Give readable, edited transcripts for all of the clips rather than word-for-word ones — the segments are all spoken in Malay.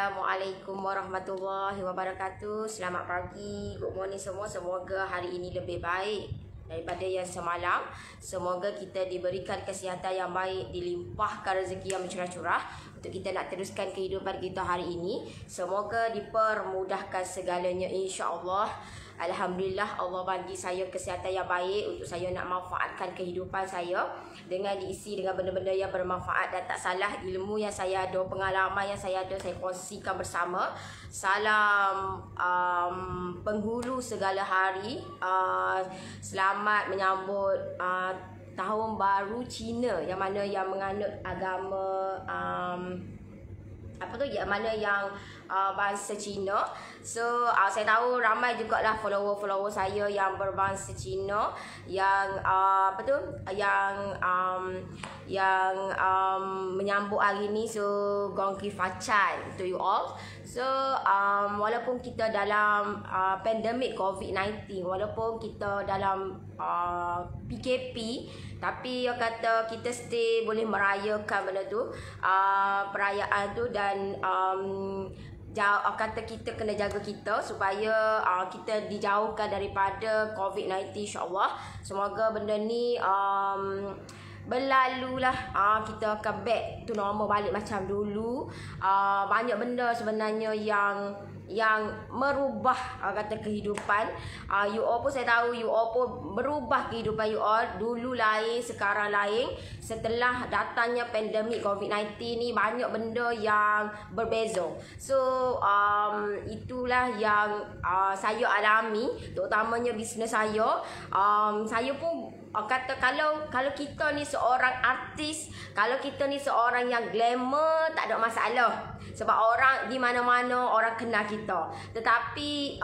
Assalamualaikum warahmatullahi wabarakatuh. Selamat pagi, good morning semua. Semoga hari ini lebih baik daripada yang semalam. Semoga kita diberikan kesihatan yang baik, dilimpahkan rezeki yang mencurah-curah untuk kita nak teruskan kehidupan kita hari ini. Semoga dipermudahkan segalanya, insya-Allah. Alhamdulillah, Allah bagi saya kesihatan yang baik untuk saya nak manfaatkan kehidupan saya dengan diisi dengan benda-benda yang bermanfaat dan tak salah. Ilmu yang saya ada, pengalaman yang saya ada, saya kongsikan bersama. Salam penghulu segala hari. Selamat menyambut tahun baru Cina, yang mana yang menganut agama yang mana yang bangsa Cina. So saya tahu ramai jugalah follower saya yang berbangsa Cina yang menyambut hari ni. So gong ki facai to you all. So walaupun kita dalam pandemik COVID-19, walaupun kita dalam PKP, tapi dia kata kita stay boleh merayakan benda tu, perayaan tu. Dan kata kita kena jaga kita supaya kita dijauhkan daripada COVID-19, insyaAllah. Semoga benda ni berlalulah, kita akan back to normal balik macam dulu. Banyak benda sebenarnya yang merubah kata kehidupan you all pun. Saya tahu you all pun berubah kehidupan you all. Dulu lain, sekarang lain. Setelah datangnya pandemik COVID-19 ni, banyak benda yang berbeza. So itulah yang saya alami, terutamanya bisnes saya. Saya pun kata kalau kita ni seorang artis, kalau kita ni seorang yang glamour, tak ada masalah. Sebab orang di mana-mana orang kenal kita. Tetapi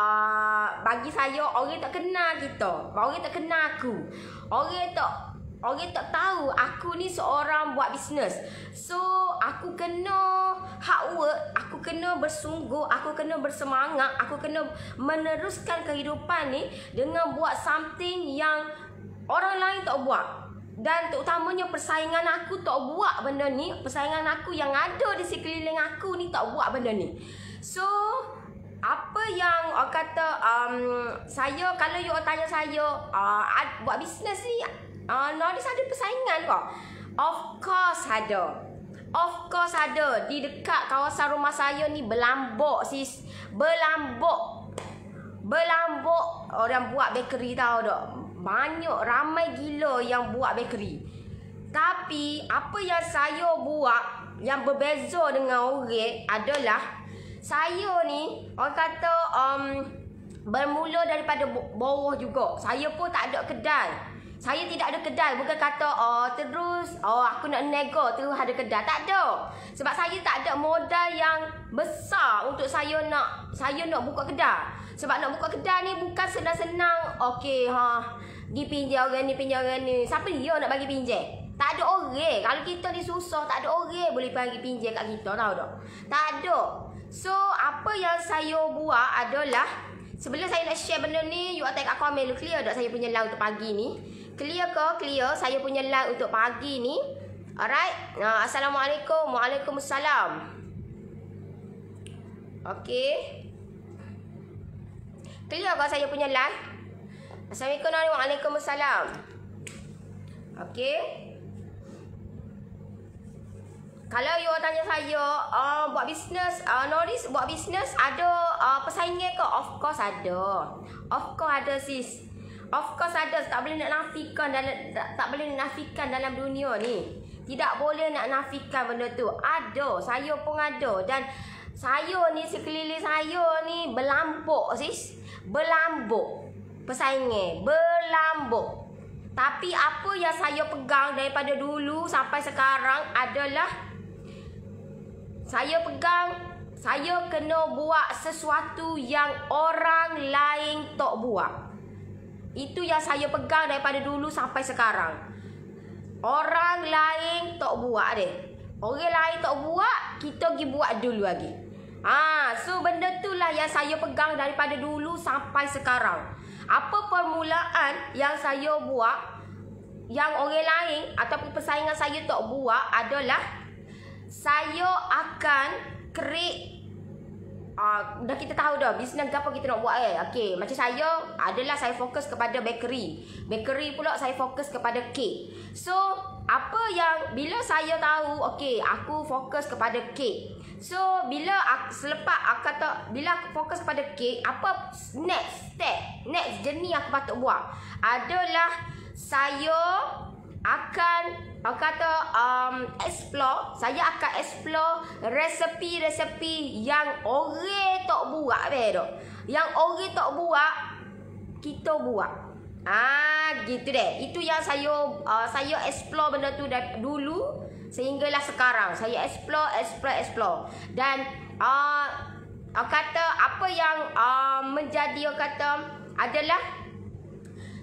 bagi saya, orang tak kenal kita, orang tak kenal aku, orang tak tahu aku ni seorang buat bisnes. So aku kena hard work, aku kena bersungguh, aku kena bersemangat, aku kena meneruskan kehidupan ni dengan buat something yang orang lain tak buat. Dan terutamanya persaingan aku tak buat benda ni. Persaingan aku yang ada di sekeliling aku ni tak buat benda ni. So apa yang kata saya, kalau you tanya saya buat bisnes ni Noris ada persaingan ke? Of course ada. Of course ada. Di dekat kawasan rumah saya ni berlambak sis. Berlambak orang buat bakery, tahu tak? Banyak, ramai gila yang buat bakery. Tapi apa yang saya buat yang berbeza dengan orang adalah saya ni, orang kata bermula daripada bawah juga. Saya pun tak ada kedai. Saya tidak ada kedai. Bukan kata aku nak nego terus ada kedai. Tak ada. Sebab saya tak ada modal yang besar untuk saya nak buka kedai. Sebab nak buka kedai ni bukan senang-senang. Okey, pergi pinjam orang ni. Siapa dia nak bagi pinjam? Tak ada orang. Kalau kita ni susah, tak ada orang boleh bagi pinjam kat kita, tahu tak? Tak ada. So apa yang saya buat adalah, sebelum saya nak share benda ni, you tengok kat komen dulu, clear tak saya punya live untuk pagi ni? Clear ke? Clear saya punya live untuk pagi ni. Alright. Assalamualaikum. Waalaikumsalam. Okey. Clear ke saya punya live? Assalamualaikum. Waalaikumsalam. Okey. Kalau you tanya saya buat bisnes, Noris buat bisnes ada persaingan ke? Of course ada. Of course ada sis. Of course ada. Tak boleh nak nafikan dalam dunia ni. Tidak boleh nak nafikan benda tu. Ada. Saya pun ada. Dan saya ni, sekeliling saya ni berlambuk sis. Berlambuk persaingan, berlambuk. Tapi apa yang saya pegang daripada dulu sampai sekarang adalah saya kena buat sesuatu yang orang lain tak buat. Itu yang saya pegang daripada dulu sampai sekarang. Orang lain tak buat deh. Orang lain tak buat, kita pergi buat dulu lagi. So benda itulah yang saya pegang daripada dulu sampai sekarang. Apa permulaan yang saya buat yang orang lain ataupun persaingan saya tak buat adalah saya akan create dah kita tahu dah bisnes apa kita nak buat okey, macam saya adalah saya fokus kepada bakery pula saya fokus kepada kek. So apa yang bila saya tahu okey aku fokus kepada kek, so bila selepas kata bila aku fokus kepada kek, apa next step, next journey aku patut buat adalah saya akan saya akan explore resepi-resepi yang orang tak buat dok. Yang orang tak buat kita buat. Gitu deh. Itu yang saya explore benda tu dari dulu sehinggalah sekarang. Saya explore. Dan kata apa yang menjadi adalah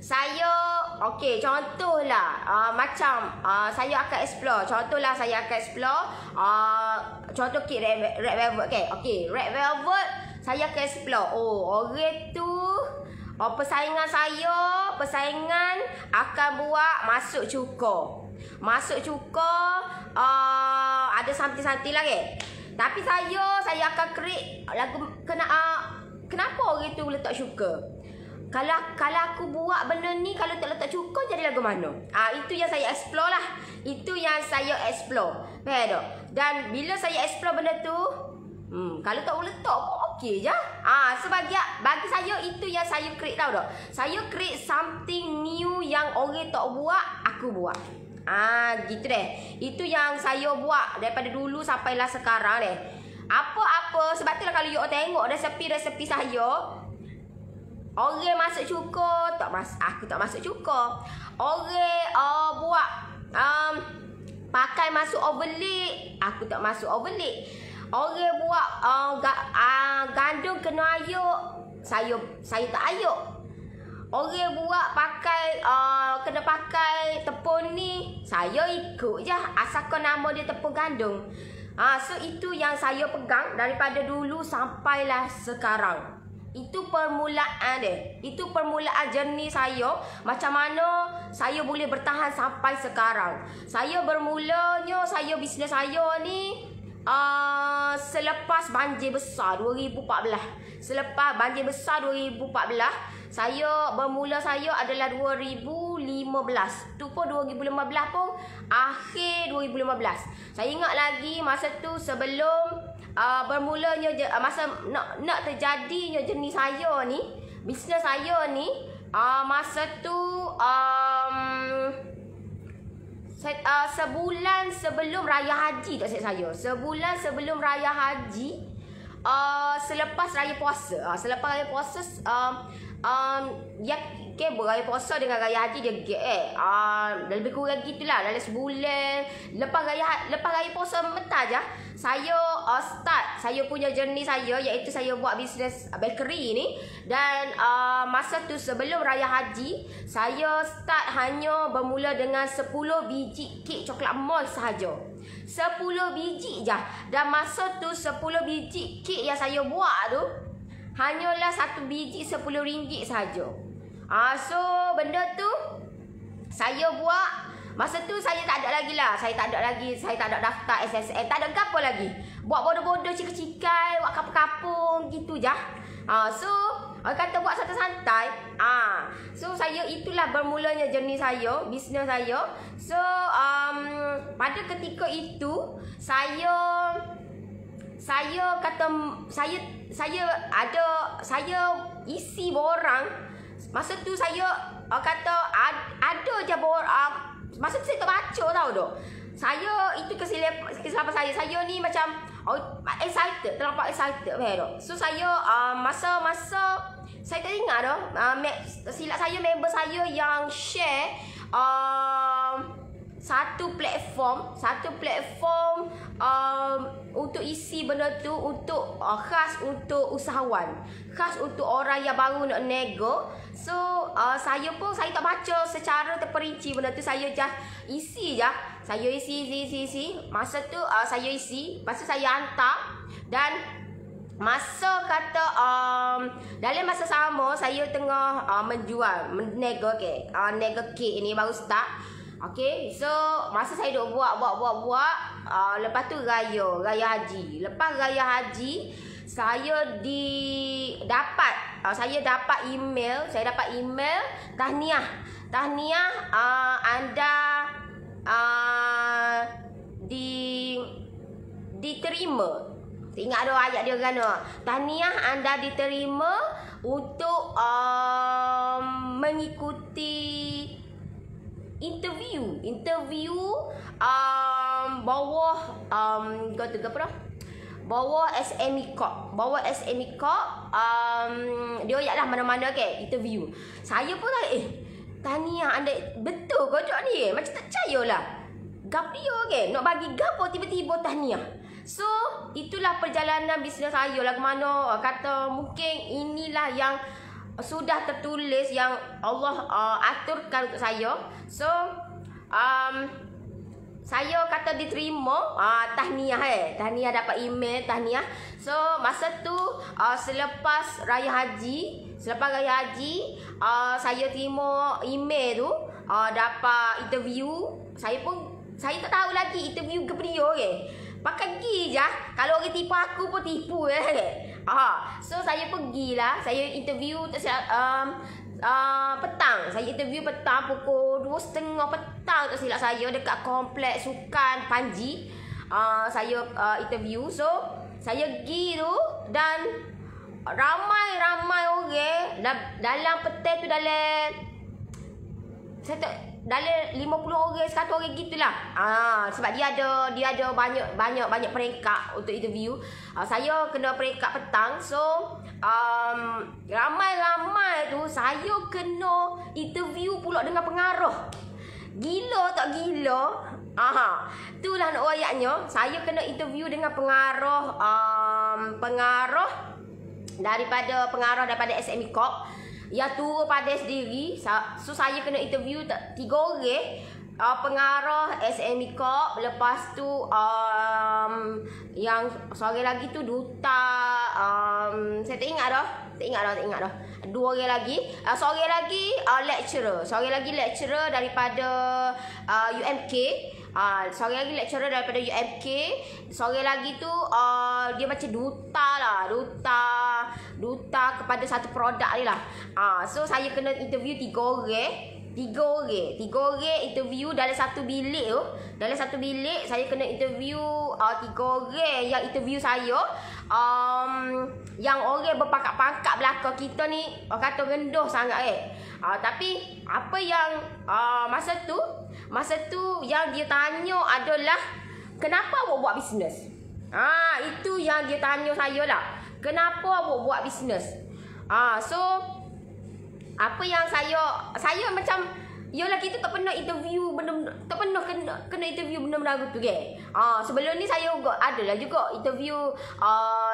saya okey, contohlah macam saya akan explore. Contohlah saya akan explore contoh kek red velvet okey, red velvet saya akan explore. Orang tu persaingan akan buat masuk cuka. Ada something lagi. Tapi saya akan create lagu kenapa orang tu letak syukur. Kalau aku buat benda ni, kalau tak letak cuka jadi lagu mana? Itu yang saya explore lah. Itu yang saya explore. Faham tak? Dan bila saya explore benda tu, kalau tak letak pun okey je. Bagi saya itu yang saya create, tahu tak? Saya create something new yang orang tak buat, aku buat. Gitu deh. Itu yang saya buat daripada dulu sampailah sekarang deh. Apa-apa sebab itulah kalau you tengok resepi saya, orang masuk cuka, aku tak masuk cuka. Orang buat pakai masuk overlay, aku tak masuk overlay. Orang buat gandum kena ayuk, saya tak ayuk. Orang buat pakai kena pakai tepung ni, saya ikut je asalkan nama dia tepung gandum. So itu yang saya pegang daripada dulu sampailah sekarang. Itu permulaan dia. Itu permulaan journey saya. Macam mana saya boleh bertahan sampai sekarang. Bisnes saya ni selepas banjir besar 2014. Selepas banjir besar 2014, bermula adalah 2015. Tu pun 2015 pun akhir 2015. Saya ingat lagi masa tu sebelum bermulanya masa nak terjadinya jenis saya ni, bisnes saya ni, masa tu sebulan sebelum raya haji tak silap saya. Sebulan sebelum raya haji, selepas raya puasa. Selepas raya puasa raya puasa dengan raya haji dia lebih kurang gitulah, dalam sebulan lepas raya puasa mentah je saya start saya punya journey saya, iaitu saya buat bisnes bakery ni. Dan masa tu sebelum raya haji, saya start hanya bermula dengan 10 biji kek coklat moist sahaja. 10 biji je. Dan masa tu 10 biji kek yang saya buat tu hanyalah 1 biji RM10 sahaja. So benda tu saya buat. Masa tu saya tak ada lagi lah. Saya tak ada daftar SSN, tak ada apa lagi. Buat bodoh-bodoh cikai-cikai, buat kapung-kapung gitu je. So orang kata buat santai-santai. So saya itulah bermulanya journey saya, bisnes saya. So pada ketika itu saya isi borang. Masa tu saya kata ada je borang. Masa tu saya tak baca tau dok. Saya itu kesilapan saya. Saya ni macam excited, terlampau excited dok. So saya masa saya tak ingat dah. Silap saya member saya yang share satu platform untuk isi benda tu untuk khas untuk usahawan, khas untuk orang yang baru nak nego. So saya tak baca secara terperinci benda tu, saya just isi je. Saya isi. Masa tu saya isi, lepas tu saya hantar. Dan masa kata dalam masa sama saya tengah menjual, nego kek ni baru start. Okay, so masa saya duk buat. Lepas tu raya haji. Lepas raya haji, saya dapat email, tahniah anda diterima. Ingat ada ayat dia kan? Tahniah anda diterima untuk mengikuti interview bawah kata apa dah? Bawah SME Corp. Dia ayatlah mana-mana interview. Saya pun tahniah anda betul kau cak ni. Macam tak percayalah. Gap dia nak bagi gap tiba-tiba tahniah. So, itulah perjalanan bisnes saya lah ke mana. Kata mungkin inilah yang sudah tertulis yang Allah aturkan untuk saya. So, saya kata diterima tahniah tahniah dapat email tahniah. So, masa tu selepas raya haji, saya terima email tu dapat interview. Saya tak tahu lagi interview ke dia pakai pergi je. Kalau orang tipu aku pun tipu so saya pergilah. Saya interview petang. Saya interview petang pukul 2.30 petang tak silap saya dekat kompleks sukan Panji. Saya interview. So saya pergi tu dan ramai orang dalam petai tu dalam 50 orang 100 orang gitulah. Sebab dia ada banyak peringkat untuk interview. Saya kena peringkat petang. So ramai tu saya kena interview pula dengan pengarah. Gila tak gila? Itulah nak ayatnya. Saya kena interview dengan pengarah daripada SME Corp. Yang tua pada sendiri. So saya kena interview 3 orang. Pengarah SME Corp. Lepas tu yang seorang lagi tu duta. Saya tak ingat dah. 2 orang lagi. Seorang lagi lecturer daripada UMK. Seorang lagi lecturer daripada UMK. Seorang lagi tu dia macam duta kepada satu produk ni lah. So saya kena interview 3 orang interview dalam satu bilik tu. Dalam satu bilik saya kena interview 3 orang yang interview saya. Yang orang berpangkat-pangkat belakang kita ni kata rendah sangat tapi apa yang masa tu yang dia tanya adalah kenapa awak buat bisnes? Itu yang dia tanya saya lah. Kenapa awak buat bisnes? So apa yang saya macam yalah kita tak pernah interview tak pernah kena interview benda-benda tu sebelum ni saya adalah juga interview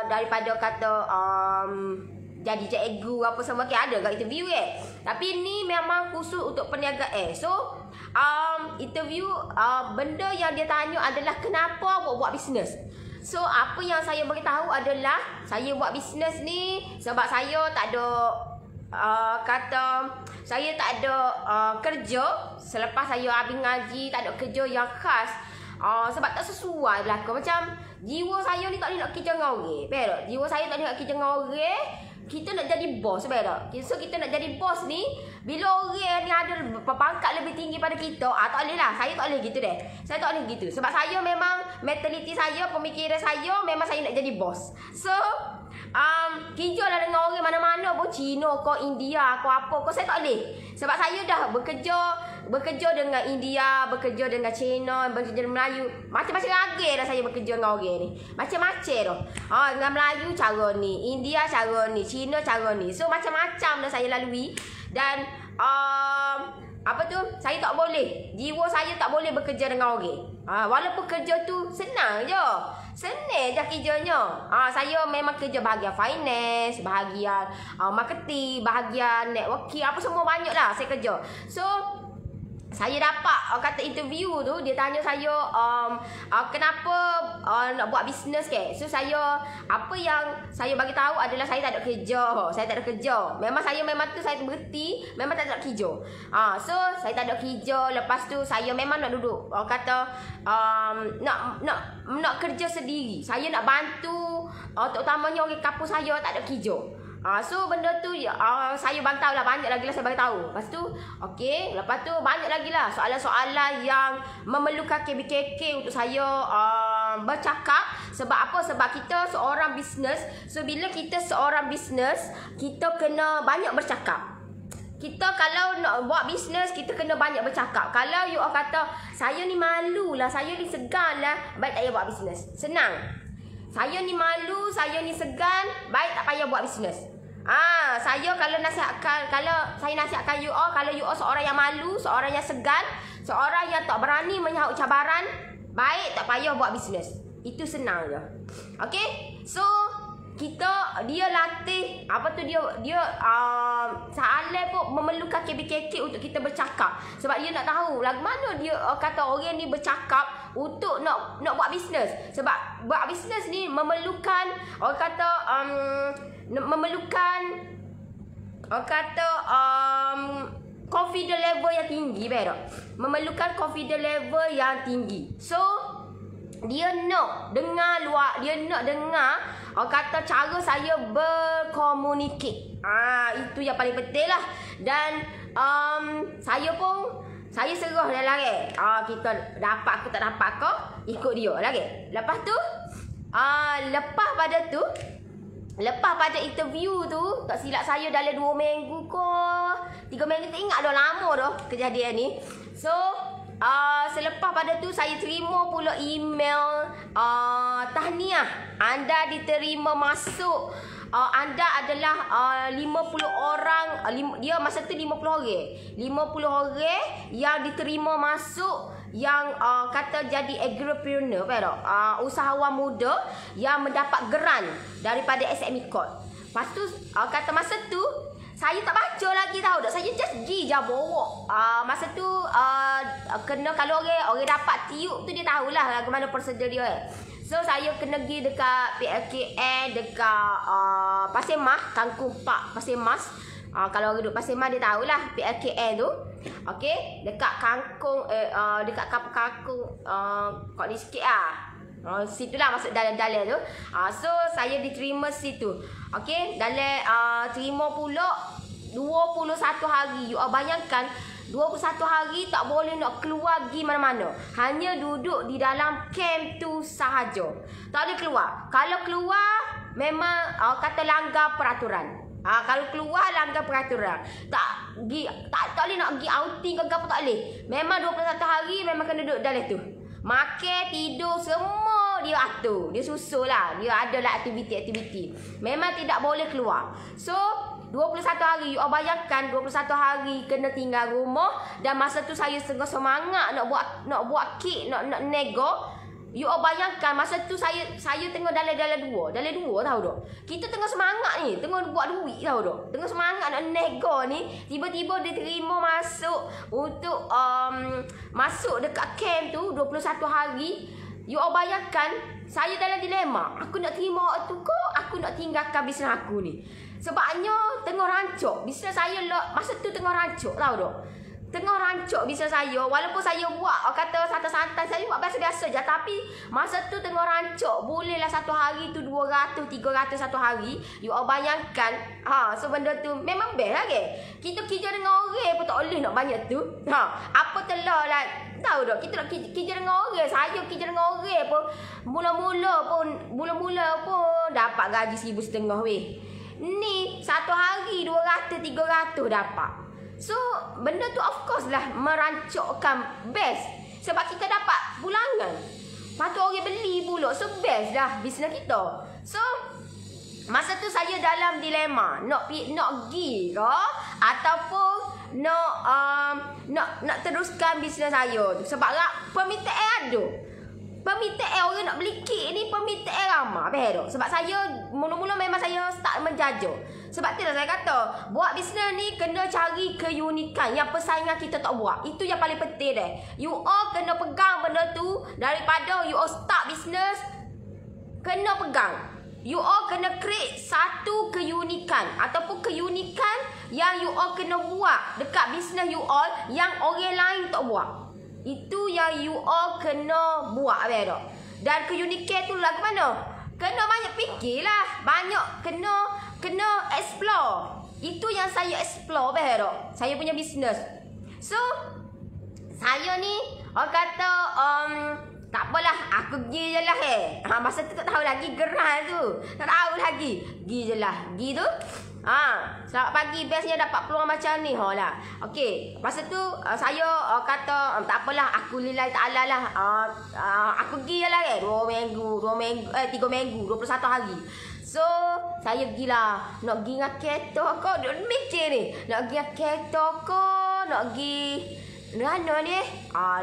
daripada kata jadi cikgu apa semua ada kat interview tapi ni memang khusus untuk perniagaan. So interview benda yang dia tanya adalah kenapa awak buat bisnes. So apa yang saya beritahu adalah saya buat bisnes ni sebab saya tak ada saya tak ada kerja selepas saya habis ngaji. Tak ada kerja yang khas sebab tak sesuai belakang. Macam jiwa saya ni tak boleh nak kerja dengan orang. Jiwa saya tak boleh nak kerja dengan orang. Kita nak jadi bos. So kita nak jadi bos ni bila orang ni ada pangkat lebih tinggi pada kita tak boleh lah. Saya tak boleh gitu deh. Saya tak boleh gitu. Sebab saya memang mentaliti saya, pemikiran saya memang saya nak jadi bos. So kerja lah dengan orang mana-mana pun Cina ke India ke apa ke saya tak boleh. Sebab saya dah bekerja dengan India, bekerja dengan Cina, bekerja dengan Melayu. Macam-macam lagi dah saya bekerja dengan orang ni. Macam-macam dah. Dengan Melayu cara ni, India cara ni, Cina cara ni. So macam-macam dah saya lalui. Dan saya tak boleh. Jiwa saya tak boleh bekerja dengan orang. Walaupun kerja tu senang je. Senang je kerjanya. Saya memang kerja bahagian finance, bahagian marketing, bahagian networking, apa semua banyak lah saya kerja. So saya dapat kata interview tu, dia tanya saya kenapa nak buat bisnes ke. So saya, apa yang saya bagi tahu adalah saya tak ada kerja. Saya tak ada kerja. Memang saya saya berhenti, memang tak ada kerja. So saya tak ada kerja. Lepas tu saya memang nak duduk nak kerja sendiri. Saya nak bantu terutamanya orang kampung saya tak ada kerja. So benda tu saya bagi tahu lah, banyak lagi lah saya bagi tahu. Lepas tu okey, lepas tu banyak lagi lah soalan-soalan yang memerlukan KBKK untuk saya bercakap. Sebab apa? Sebab kita seorang bisnes. So bila kita seorang bisnes, kita kena banyak bercakap. Kita kalau nak buat bisnes, kita kena banyak bercakap. Kalau you kata saya ni malu lah, saya ni segan lah, baik tak payah buat bisnes. Senang. Saya ni malu, saya ni segan, baik tak payah buat bisnes. Saya kalau saya nasihatkan you all, kalau you all seorang yang malu, seorang yang segan, seorang yang tak berani menyahut cabaran, baik tak payah buat bisnes. Itu senang je. Okey? So dia latih soalan pun memerlukan KBKK untuk kita bercakap. Sebab dia nak tahu lagu mana dia kata orang ni bercakap untuk nak buat bisnes. Sebab buat bisnes ni memerlukan confidence level yang tinggi, betul? Memerlukan confidence level yang tinggi. So dia nak dengar cara saya berkomunikasi. Itu yang paling penting lah. Dan saya serah dah lagi. Kita dapat ke tak dapat ke, ikut dia lagi. Lepas tu lepas pada interview tu, tak silap saya dalam 2 minggu ke 3 minggu, tak ingat dah, lama dah kejadian ni. So selepas pada tu saya terima pula email tahniah, anda diterima masuk. Anda adalah 50 orang, dia masa tu 50 orang yang diterima masuk, yang kata jadi agripreneur, usahawan muda yang mendapat geran daripada SME Court. Lepas tu kata masa tu saya tak baca lagi tahu tak, saya just pergi je bawa. Masa tu kena, kalau orang dapat tiup tu dia tahulah lagu mana prosedur dia. So saya kena pergi dekat PLKN, dekat Pasir Mas, Kangkung Park Pasir Mas. Kalau orang duduk Pasir Mas dia tahulah PLKN tu. Okey, dekat Kangkung dekat Kangkung kat ni sikit situlah masuk dalam tu. So saya diterima situ. Okey, dalam terima pula 21 hari. You bayangkan 21 hari tak boleh nak keluar pergi mana-mana. Hanya duduk di dalam camp tu sahaja. Tak boleh keluar. Kalau keluar memang kata langgar peraturan. Kalau keluar langgar peraturan. Tak boleh nak pergi outing ke apa, tak boleh. Memang 21 hari memang kena duduk dalam tu. Makan, tidur, semua dia atur. Dia susul lah. Dia ada lah aktiviti-aktiviti. Memang tidak boleh keluar. So 21 hari, you bayangkan 21 hari kena tinggal rumah. Dan masa tu saya tengah semangat nak buat kek, nak nego. You bayangkan masa tu saya tengah dalam dua tahu tak. Kita tengah semangat ni, tengah buat duit tahu tak. Tengah semangat nak nego ni, tiba-tiba diterima masuk untuk masuk dekat camp tu 21 hari. You bayangkan saya dalam dilema. Aku nak terima tu ke aku nak tinggalkan bisnes aku ni. Sebabnya tengah rancak bisnes saya masa tu tengah rancak tahu tak. Tengah rancak bisnes saya. Walaupun saya buat kata santai-santai, saya buat biasa-biasa je. Tapi masa tu tengah rancak. Bolehlah satu hari tu 200, 300 satu hari. You bayangkan. So benda tu memang best lah ke. Kita kerja dengan orang pun tak boleh nak banyak tu. Apa telah lah. Tahu tak, kita nak kerja dengan orang. Saya kerja dengan orang pun mula-mula pun dapat gaji 1,500 weh. Ni satu hari 200, 300 dapat. So benda tu of course lah merancakkan best. Sebab kita dapat bulangan. Lepas tu orang beli pula. So best dah bisnes kita. So masa tu saya dalam dilema. Nak pergi ke ataupun nak teruskan bisnes saya tu. Sebab permintaan ada. Permintaan orang nak beli kek ni, permintaan ramai. Sebab saya mula-mula memang saya start menjajah. Sebab itulah saya kata, buat bisnes ni kena cari keunikan yang persaingan kita tak buat. Itu yang paling penting deh. You all kena pegang benda tu daripada you all start bisnes, kena pegang. You all kena create satu keunikan ataupun keunikan yang you all kena buat dekat bisnes you all yang orang lain tak buat. Itu yang you all kena buat tak? Dan keunikan tu lagu mana? Kena banyak fikirlah, banyak kena explore. Itu yang saya explore tak? Saya punya bisnes. So saya ni orang kata tak apalah, aku pergi je lah masa tu tak tahu lagi geran tu. Tak tahu lagi. Pergi je lah. Pergi tu. Selamat pagi, bestnya dapat peluang macam ni. Lah. Okey. Masa tu saya kata tak apalah, aku lillahi ta'ala lah. Aku pergi je lah 2 minggu, 3 minggu, 21 hari. So, saya pergilah. Nak pergi dengan kereta kau. Dia mikir ni. Nak pergi dengan kereta kau. Nak pergi mana ni?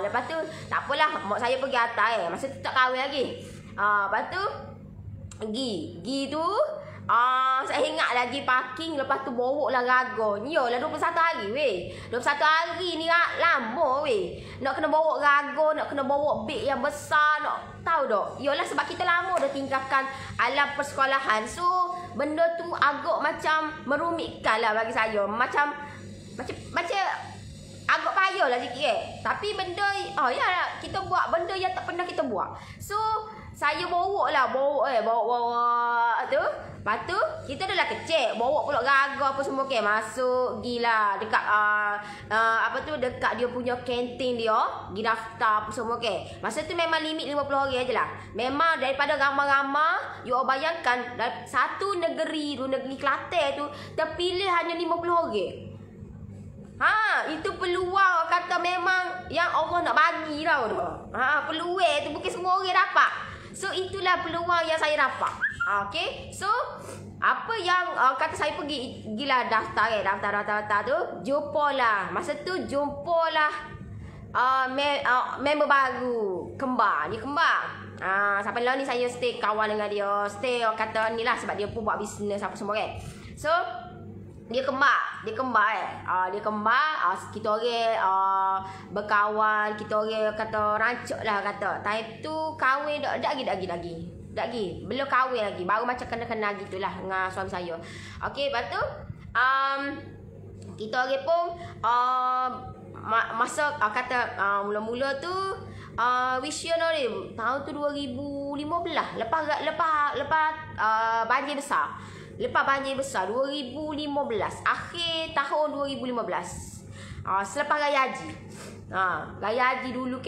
Lepas tu tak apalah, mak saya pergi atas masa tu tak kahwin lagi. Lepas tu pergi tu saya ingat lagi parking, lepas tu bawa lah raga. Yalah 21 hari weh. 21 hari ni lama weh. Nak kena bawa raga, nak kena bawa beg yang besar, nak tahu tak? Yalah sebab kita lama dah tinggalkan alam persekolahan. So benda tu agak macam merumitkan lah bagi saya. Macam agak payah lah sikit Tapi benda ya kita buat benda yang tak pernah kita buat. So saya bawa tu. Lepas tu kita dah lah kecil, bawa pula raga apa semua masuk gila dekat apa tu, dekat dia punya kantin dia, pergi daftar apa semua Masa tu memang limit 50 orang je lah. Memang daripada ramai-ramai, you all bayangkan satu negeri tu, negeri Kelantan tu terpilih hanya 50 orang. Itu peluang kata memang yang Allah nak bagi tau dah. Peluang tu bukan semua orang dapat. So itulah peluang yang saya dapat. Okay. So apa yang kata saya pergilah daftar daftar tu, jumpalah. Masa tu jumpalah member baru, kembar. Dia kembar. Sampai lah ni saya stay kawan dengan dia. Stay kata ni lah sebab dia pun buat bisnes apa semua So dia kembar Dia kembar kita orang berkawan, kita orang kata rancak lah kata. Time tu kahwin dak lagi. Belum kahwin lagi. Baru macam kenal gitulah dengan suami saya. Okey, lepas tu kita orang pun masa kata mula-mula tu visionary tahun tu 2015 lepas banjir besar. 2015, akhir tahun 2015. Selepas Raya Haji. Raya Haji dulu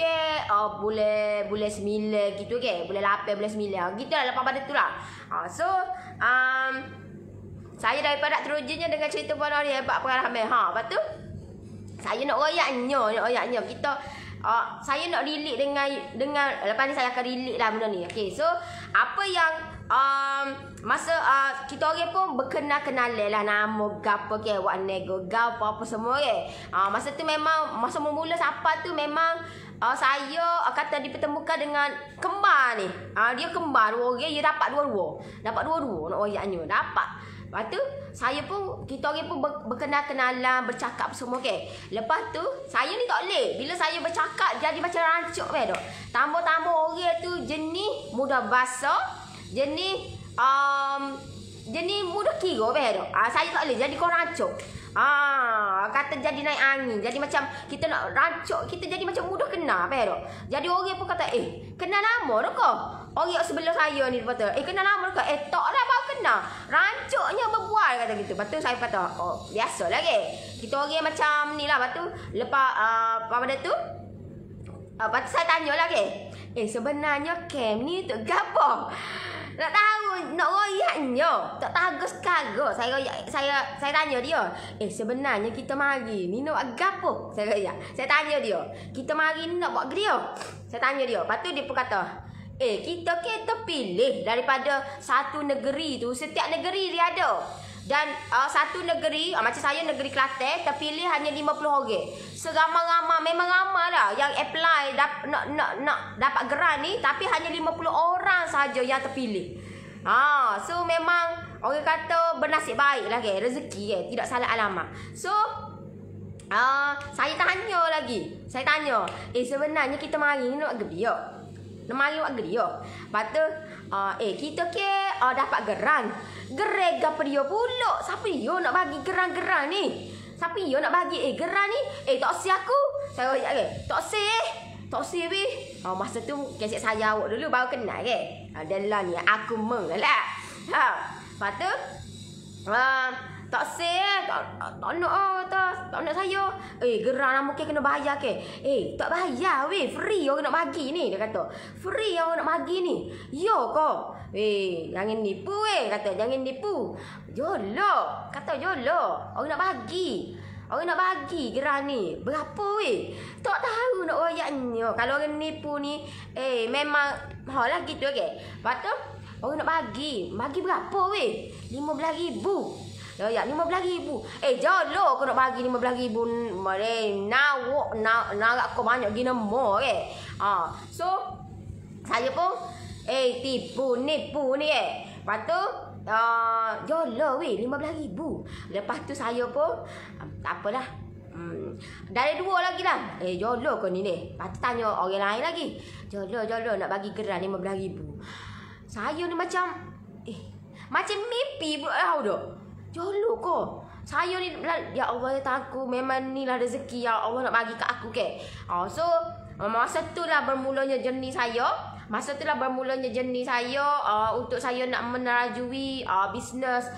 bulan 9 gitu bulan 8, bulan 9. Gitu lah lepas pada tu lah. So saya daripada terujunya dengan cerita pada ni hebat pengalaman. Lepas tu saya nak royaknya. Kita saya nak relate dengan lepas ni saya akan relate lah benda ni. Okay, so apa yang masa kita orang pun berkenal-kenalan lah nama gapo wak nego gapo apa semua masa tu memang masa mula siapa tu memang saya kata dipertemukan dengan kembar ni. Dia kembar 2 orang, dia dapat dua-dua nak royaknya dapat. Lepas tu kita orang pun berkenal-kenalan, bercakap semua Lepas tu saya ni tak boleh. Bila saya bercakap jadi macam rancuk dok. Tambah-tambah orang tu jenis mudah basah, jenis mudah kira dok. Saya tak boleh jadi kau rancuk. Kata jadi naik angin. Jadi macam kita nak rancuk, kita jadi macam mudah kenal dok. Jadi orang pun kata kenal nama dah kau. Orang sebelah saya ni kata kenal nama dah kau. Tak lah baru kenal. Rancuknya berbual kata gitu. Lepas tu saya kata biasa lah kita orang macam ni lah. Lepas tu lepas pada tu lepas tu saya tanya lah sebenarnya camp ni tu gapo? Nak tahu, nak royaknya. Tak tahu sekarang. Saya tanya dia. Sebenarnya kita mari ni nak gapo? Saya tanya dia. Kita mari ni nak buat dia. Saya tanya dia. Lepas tu dia pun kata, kita pilih daripada satu negeri tu. Setiap negeri dia ada. Dan satu negeri, macam saya negeri Kelantan, terpilih hanya 50 orang. Seramai-ramai, memang ramai lah yang apply nak dapat geran ni, tapi hanya 50 orang saja yang terpilih. So memang orang kata bernasib baik lah ke, rezeki ke, tidak salah alamat. So saya tanya lagi. Saya tanya, sebenarnya kita mari ni nak gebiak. Nak mari nak gebiak. Lepas tu kita ke dapat gerang. Gerang apa dia pula? Siapa dia nak bagi gerang-gerang ni? Siapa dia nak bagi gerang ni? Tak si aku. Saya ajak ke? Tak si Tak si weh. Masa tu kesek saya awak dulu baru kenal ke. Adalah ni aku mengelak. Lepas tu tak say, tak nak saya. Gerang nama ke kena bayar ke? Tak bayar weh, free orang nak bagi ni, dia kata. Free orang nak bagi ni. Yo ko. Jangan nipu kata, jangan nipu. Jolo, kata jolo. Orang nak bagi. Orang nak bagi gerang ni. Berapa weh? Tak tahu nak royaknya. Kalau orang nipu ni, memang lah gitu ke. Lepas tu orang nak bagi. Bagi berapa weh? 15,000. Ya, 15,000. Jolo aku nak bagi 15,000. Nak kau banyak gina more ke. So saya pun tipu nipu ni Lepas tu jolo weh 15,000. Lepas tu saya pun tak apalah. Dari dua lagi lah. Jolo kau ni. Lepas tu tanya orang lain lagi. Jolo nak bagi geran 15,000. Saya ni macam mimpi pula tahu tak. Jolo ko. Saya ni ya Allah aku memang ni lah rezeki yang Allah nak bagi kat aku ke. So masa tu lah bermulanya jenis saya. Untuk saya nak menerajui bisnes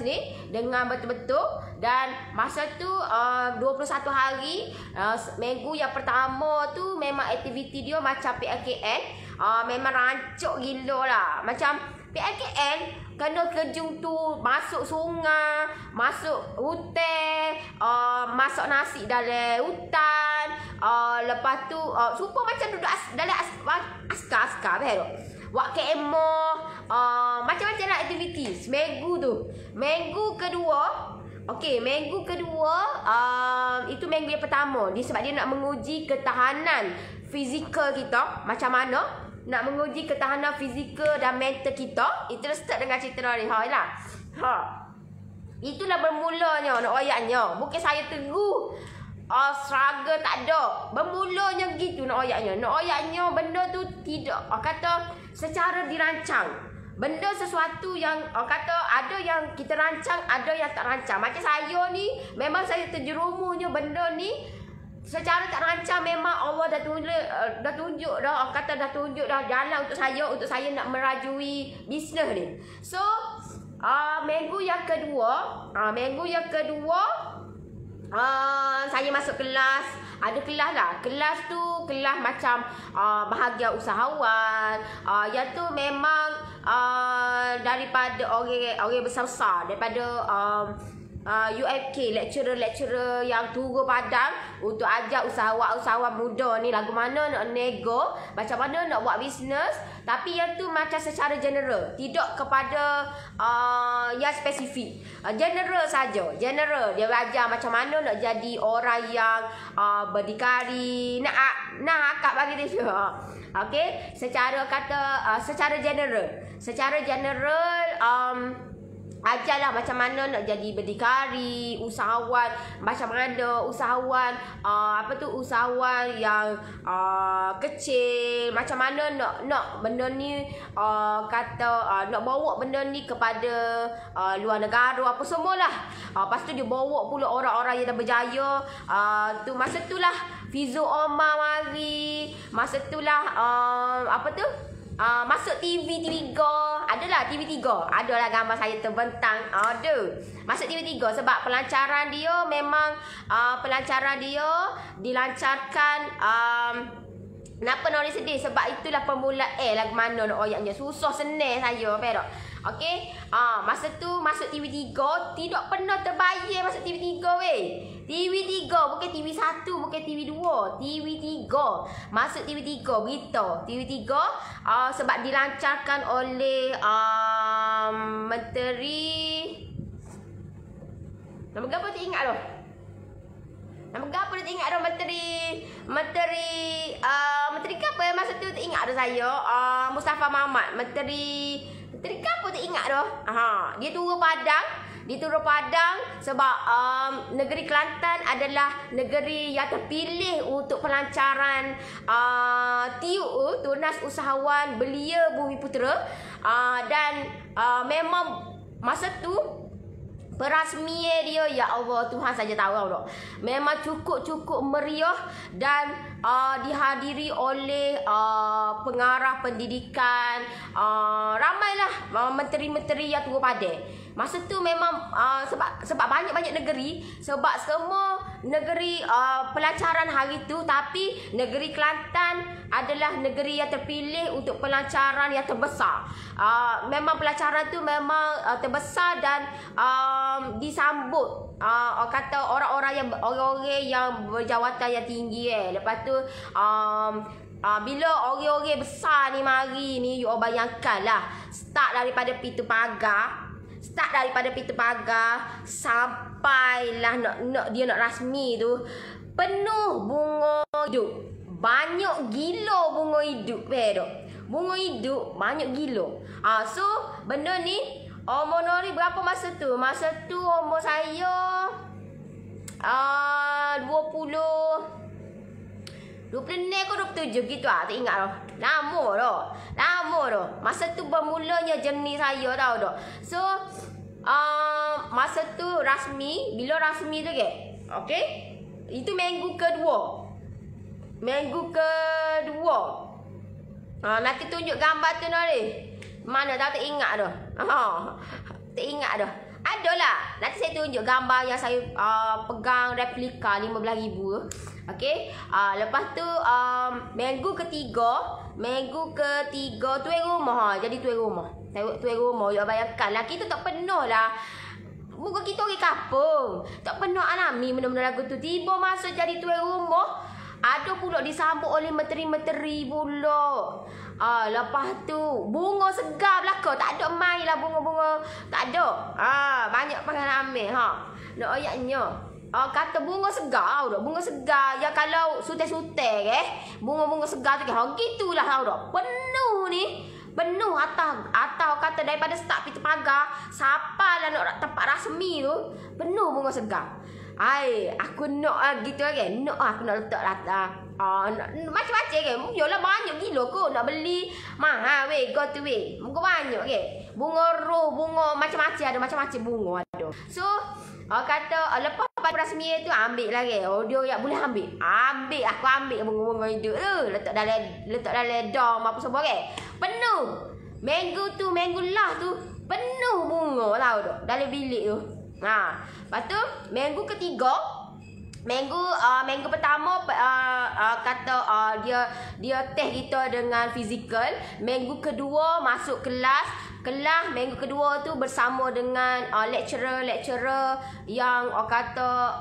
ni dengan betul-betul. Dan masa tu 21 hari minggu yang pertama tu memang aktiviti dia macam PLKN. Memang rancuk gila lah. Macam PLKN kena kejung tu masuk sungai, masuk hutan, masak nasi dalam hutan, lepas tu sumpah macam duduk dalam askar betul. Buat kemo, macam-macam lah aktiviti seminggu tu. Minggu kedua itu minggu yang pertama. Sebab dia nak menguji ketahanan fizikal kita macam mana. Nak menguji ketahanan fizikal dan mental kita. Itu start dengan cerita ni. Itulah bermulanya nak ayatnya. Bukan saya teguh struggle tak ada. Bermulanya gitu nak ayatnya. Nak ayatnya benda tu tidak kata secara dirancang. Benda sesuatu yang kata ada yang kita rancang, ada yang tak rancang. Macam saya ni memang saya terjerumusnya benda ni secara tak rancang. Memang Allah dah tunjuk dah jalan untuk saya nak merajui bisnes ni. So minggu yang kedua saya masuk kelas. Ada kelas lah. Kelas tu kelas macam bahagian usahawan. Yang tu memang daripada orang besar-besar, daripada UFK, lecturer yang turun padang untuk ajak usahawan muda ni lagu mana nak nego, macam mana nak buat bisnes. Tapi yang tu macam secara general, tidak kepada yang spesifik. General saja. General dia ajar macam mana nak jadi orang yang berdikari, nak akak bagi dia. Okey, secara general. Secara general ajarlah macam mana nak jadi berdikari, usahawan, macam mana usahawan usahawan yang kecil, macam mana nak benda ni nak bawa benda ni kepada luar negara apa semualah. Lepas tu dia bawa pula orang-orang yang dah berjaya. Tu masa tu lah Fizu Omar mari. Masa tu lah masuk TV3. Adalah TV3. Adalah gambar saya terbentang. Masuk TV3 sebab pelancaran dia memang dilancarkan. Kenapa nak sedih? Sebab itulah permulaan lagu mana nak ayatnya. Susah senang saya perak. Okey. Masa tu masuk TV3 tidak pernah terbayar masuk TV3 weh. TV3 bukan TV1, bukan TV2, TV3. Masuk TV3 berita. TV3 sebab dilancarkan oleh Menteri. Nama apa tak ingat dah. Nama apa tak ingat dah Menteri apa masa tu tak ingat dah saya. Mustafa Mahmat. Menteri apa tak tak ingat dah. Dia turun Padang. Dia turun Padang sebab negeri Kelantan adalah negeri yang terpilih untuk pelancaran TUU, Tunas Usahawan Belia Bumiputera. Dan memang masa tu perasmian dia, ya Allah, Tuhan saja tahu dah. Memang cukup meriah dan dihadiri oleh pengarah pendidikan, ramailah menteri-menteri yang turun Padang. Masa tu memang sebab banyak-banyak negeri, sebab semua negeri pelancaran hari tu, tapi negeri Kelantan adalah negeri yang terpilih untuk pelancaran yang terbesar. Memang pelancaran tu memang terbesar dan disambut kata orang-orang yang berjawatan yang tinggi. Lepas tu bila orang-orang besar ni mari ni, you bayangkanlah, start daripada pintu pagar sampailah dia nak rasmi tu penuh bunga hidup. Banyak gila bunga hidup bunga hidup banyak gila. So benda ni umur Nori berapa masa tu? Masa tu umur saya 26 ke 27 gitu tak ingat dah. Lama dah. Masa tu bermulanya jenis saya tahu dah. So masa tu rasmi, bila rasmi tu okey. Itu minggu kedua. Nanti tunjuk gambar tu Nori. Mana tak ingat dah. Tak ingat dah. Adalah. Nanti saya tunjuk gambar yang saya pegang replika 15,000. Okey. Lepas tu minggu ketiga tuan rumah. Jadi tuan rumah. Ya bayangkanlah, kita tak penuh lah. Muka kita orang kampung, tak pernah alami benda-benda lagu tu. Tiba masa jadi tuan rumah, ada pula disambut oleh menteri-menteri pula. Lepas tu bunga segar belaka, tak ada main lah bunga-bunga, tak ada. Banyak pengalaman nak ayatnya. Kata bunga segar dah, bunga segar yang kalau sute-sute bunga-bunga segar tu gitulah tahu dah. Penuh atau kata daripada start pintu pagar sampai lah nak tempat rasmi tu penuh bunga segar. Aku nak gitu nak aku nak letak macam-macam Yalah banyak gila kot nak beli mahal go tu muka banyak bunga roh, bunga macam-macam ada, macam-macam bunga ada. So kata lepas rasmi tu ambil lah dia yang boleh ambil. Aku ambil bunga-bunga hidup tu letak dalam dom apa semua penuh. Minggu lah tu penuh bunga tahu tak dalam bilik tu. Lepas tu minggu ketiga, minggu pertama kata dia test kita dengan fizikal. Minggu kedua masuk kelas. Minggu kedua tu bersama dengan lecturer yang kata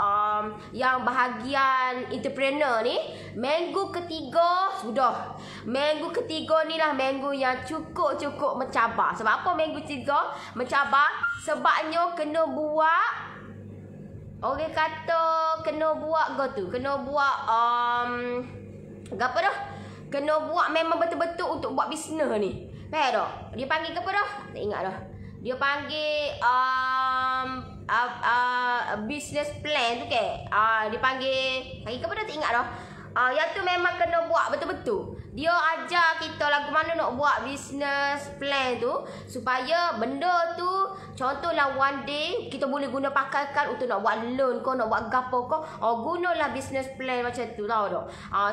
yang bahagian entrepreneur ni. Minggu ketiga sudah. Minggu ketiga ni lah minggu yang cukup mencabar. Sebab apa minggu ketiga mencabar? Sebabnya kena buat, orang kata kena buat kena buat apa dah? Kena buat memang betul-betul untuk buat bisnes ni. Faham tak? Dia panggil apa dah? Tak ingat dah. Dia panggil business plan tu dia panggil apa dah tak ingat dah. Yang tu memang kena buat betul-betul. Dia ajar kita lagu mana nak buat business plan tu supaya benda tu contohlah one day kita boleh guna pakaikan untuk nak buat loan kau, nak buat gapo kau. Gunalah business plan macam tu tahu tak.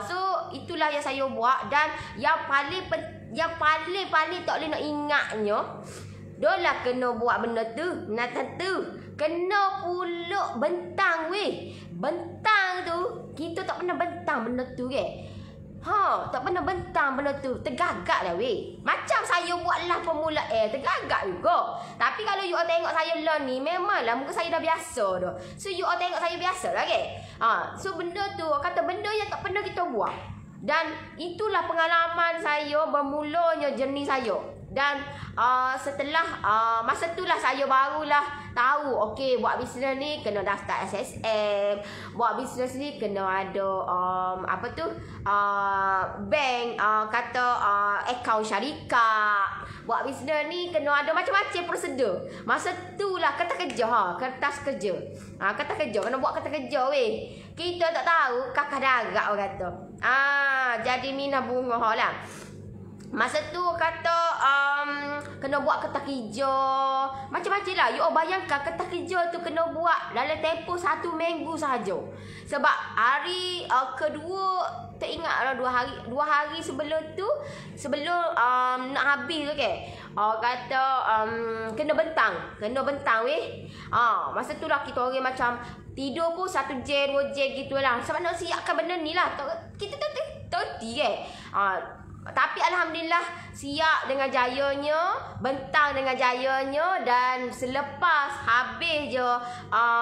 So itulah yang saya buat dan yang paling tak boleh nak ingatnya dolah kena buat benda tu. Kena pulak bentang Bentang tu kita tak pernah bentang benda tu tak pernah bentang benda tu. Tergagak lah macam saya buatlah permulaan tergagak juga. Tapi kalau you all tengok saya learn ni, memanglah muka saya dah biasa dah. So you all tengok saya biasa lah So benda tu kata benda yang tak pernah kita buat. Dan itulah pengalaman saya bermulanya jenis saya. Dan setelah masa itulah saya barulah tahu, okey, buat bisnes ni kena daftar SSM, buat bisnes ni kena ada bank, kata akaun syarikat, buat bisnes ni kena ada macam-macam prosedur. Masa itulah kertas kerja, kertas kerja. Kertas kerja kena buat kertas kerja weh. Kita tak tahu kakak darat orang kata. Jadi minah bunga lah. Masa tu kata kena buat kertas kerja macam-macam lah. You bayangkan kertas kerja tu kena buat dalam tempoh 1 minggu sahaja. Sebab hari kedua tak ingat lah 2 hari sebelum tu, sebelum nak habis tu ke. Kata kena bentang weh. Masa tu lah kita orang macam tidur pun 1 jam 2 jam gitulah. Sebab nak siapkan benda ni lah. Kita tak terti ke. Tapi alhamdulillah siap dengan jayanya, bentang dengan jayanya. Dan selepas habis je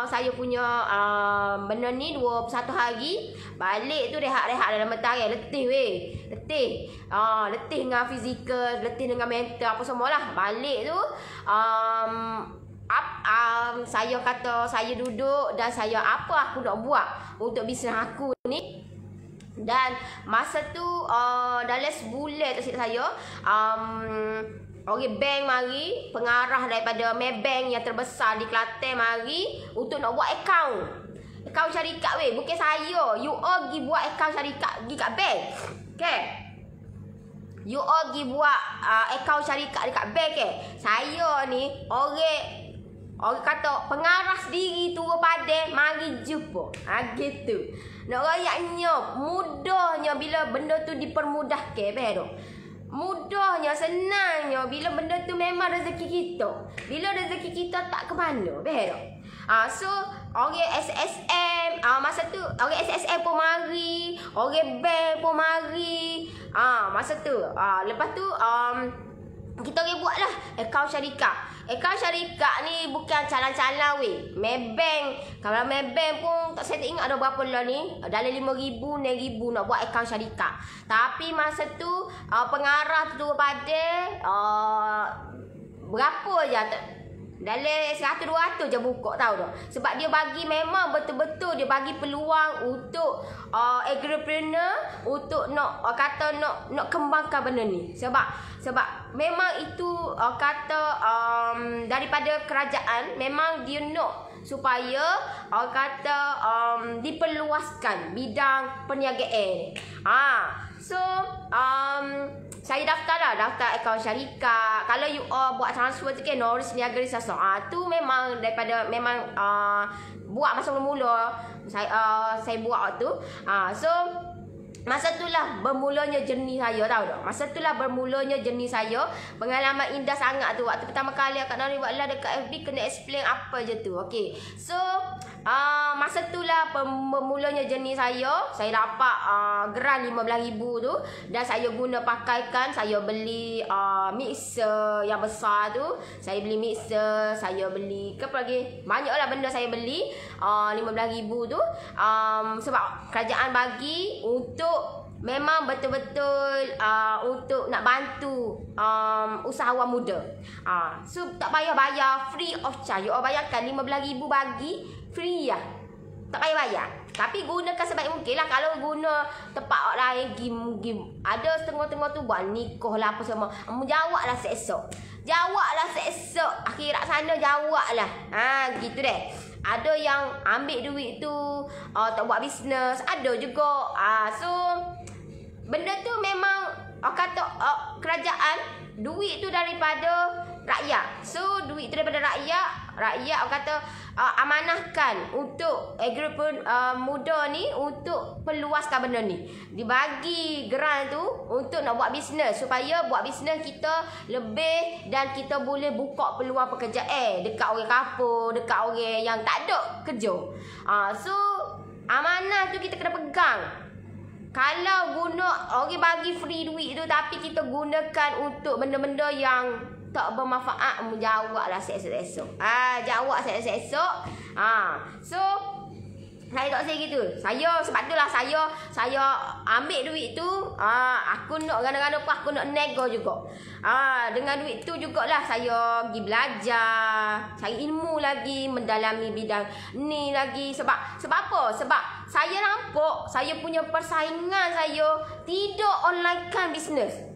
saya punya benda ni 21 hari, balik tu rehat-rehat dalam mentari. Letih weh, letih. Letih dengan fizikal, letih dengan mental, apa semualah. Balik tu saya kata saya duduk dan saya apa aku nak buat untuk bisnes aku ni. Dan masa tu dalam sebulan tak silap saya, orang bank mari, pengarah daripada Maybank yang terbesar di Kelantan mari untuk nak buat akaun syarikat weh. Bukan saya, you all pergi buat akaun syarikat pergi kat bank. Okay, you all pergi buat akaun syarikat dekat bank ke. Saya ni orang kata pengarah sendiri turun padang mari jumpa. Gitu. Nak rayaknya mudahnya bila benda tu dipermudahkan betul. Mudahnya, senangnya bila benda tu memang rezeki kita. Bila rezeki kita tak ke mana betul. So orang SSM masa tu orang SSM pun mari, orang bank pun mari. Masa tu lepas tu kita boleh buatlah akaun syarikat. Akaun syarikat ni bukan calang-calang weh. Maybank, kalau Maybank pun saya tak ingat ada berapa lah ni. Dalam 5,000, 6,000 nak buat akaun syarikat. Tapi masa tu pengarah tu pada berapa je, dalam 100-200 je buka, tahu tak? Sebab dia bagi, memang betul-betul dia bagi peluang untuk agripreneur untuk nak nak kembangkan benda ni. Sebab memang itu daripada kerajaan, memang dia nak supaya diperluaskan bidang perniagaan. So saya daftar akaun syarikat. Kalau you buat transfer tu kan Noris Niaga Risasa. Tu memang daripada buat masa mula-mula saya buat tu. So masa itulah bermulanya jernih saya, tahu tak? Masa itulah bermulanya jernih saya. Pengalaman indah sangat tu. Waktu pertama kali Kak Nori buat live dekat FB, kena explain apa je tu. Okey. So masa itulah bermulanya jernih saya. Saya dapat geran 15,000 tu. Dan saya guna pakaikan. Saya beli mixer yang besar tu. Saya beli mixer. Saya beli apa lagi? Banyaklah benda saya beli 15,000 tu. Sebab kerajaan bagi untuk memang betul-betul untuk nak bantu usahawan muda. So tak payah bayar, free of charge. You bayangkan 15,000 bagi free lah. Tak payah bayar. Tapi gunakan sebaik mungkin lah. Kalau guna tempat lain, game ada setengah-tengah tu buat nikah lah apa semua. Jawab lah seesok. Akhirat sana jawab lah. Gitu deh. Ada yang ambil duit tu tak buat bisnes, ada juga. So benda tu memang kata kerajaan, duit tu daripada rakyat. So duit tu daripada rakyat kata amanahkan untuk agripreneur muda ni untuk perluaskan benda ni. Dibagi geran tu untuk nak buat bisnes, supaya buat bisnes kita lebih dan kita boleh buka peluang pekerjaan dekat orang kampung, dekat orang yang tak ada kerja. So amanah tu kita kena pegang. Kalau guna orang bagi free duit tu tapi kita gunakan untuk benda-benda yang tak bermanfaat, jawablah esok-esok. Jawab esok-esok. So Saya tak say gitu. Sebab itulah saya ambil duit tu, aku nak kadang-kadang pun aku nak nego juga. Dengan duit tu jugalah saya pergi belajar, cari ilmu lagi, mendalami bidang ni lagi. Sebab apa? Sebab saya nampak saya punya persaingan saya tidak onlinekan bisnes.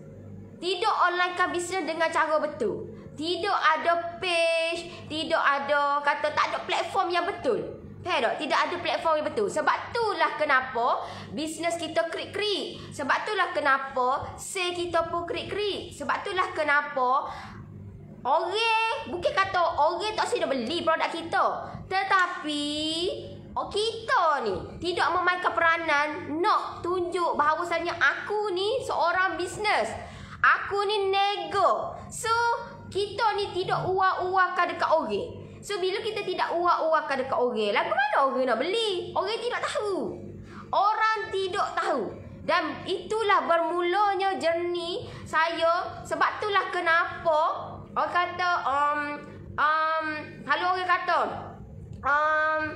Tidak onlinekan bisnes dengan cara betul. Tidak ada page, tidak ada tak ada platform yang betul. Faham tak? Tidak ada platform yang betul. Sebab itulah kenapa bisnes kita krik-krik. Sebab itulah kenapa sale kita pun krik-krik. Sebab itulah kenapa orang, bukan kata orang tak sudah beli produk kita, tetapi kita ni tidak memainkan peranan nak tunjuk bahawasanya aku ni seorang bisnes. Aku ni nego. So, kita ni tidak uak-uakan dekat orang. So, bila kita tidak uak-uakan dekat orang, lagu mana orang nak beli? Orang tidak tahu. Orang tidak tahu. Dan itulah bermulanya journey saya. Sebab itulah kenapa orang kata, kalau orang kata,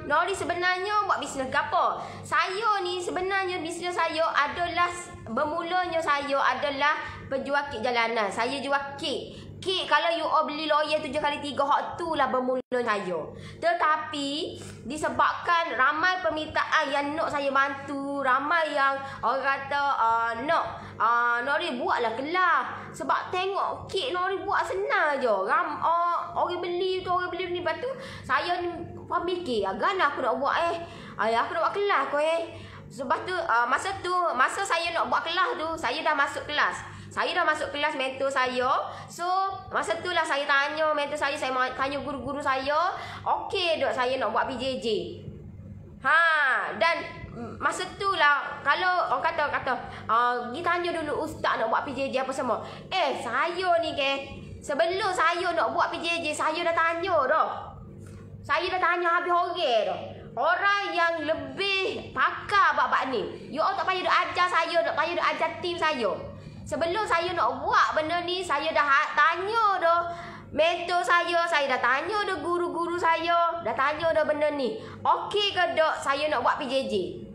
Nori sebenarnya buat bisnes ke apa? Saya ni sebenarnya bisnes saya adalah, bermulanya saya adalah penjual kek jalanan. Saya jual kek. Kek kalau you all beli loyal 7x3, hak tu lah bermula saya. Tetapi disebabkan ramai permintaan yang nak saya bantu, ramai yang orang kata Nori buatlah kelas. Sebab tengok kek Nori buat senang je. Orang beli tu, orang beli ni. Lepas tu saya ni fikir, agaknya aku nak buat aku nak buat kelas kau Sebab tu masa saya nak buat kelas tu, saya dah masuk kelas. Saya dah masuk kelas mentor saya. So, masa tu lah saya tanya mentor saya tanya guru-guru saya, okey dok saya nak buat PJJ. Dan masa tu lah, kalau orang kata pergi tanya dulu ustaz nak buat PJJ apa semua. Saya ni sebelum saya nak buat PJJ, saya dah tanya dah. Saya dah tanya habis orang dah. Orang yang lebih pakar bab ni. You all tak payah duk ajar saya, tak payah duk ajar tim saya. Sebelum saya nak buat benda ni, saya dah tanya dah mentor saya dah tanya dah guru-guru saya, dah tanya dah benda ni. Okey ke tak saya nak buat PJJ?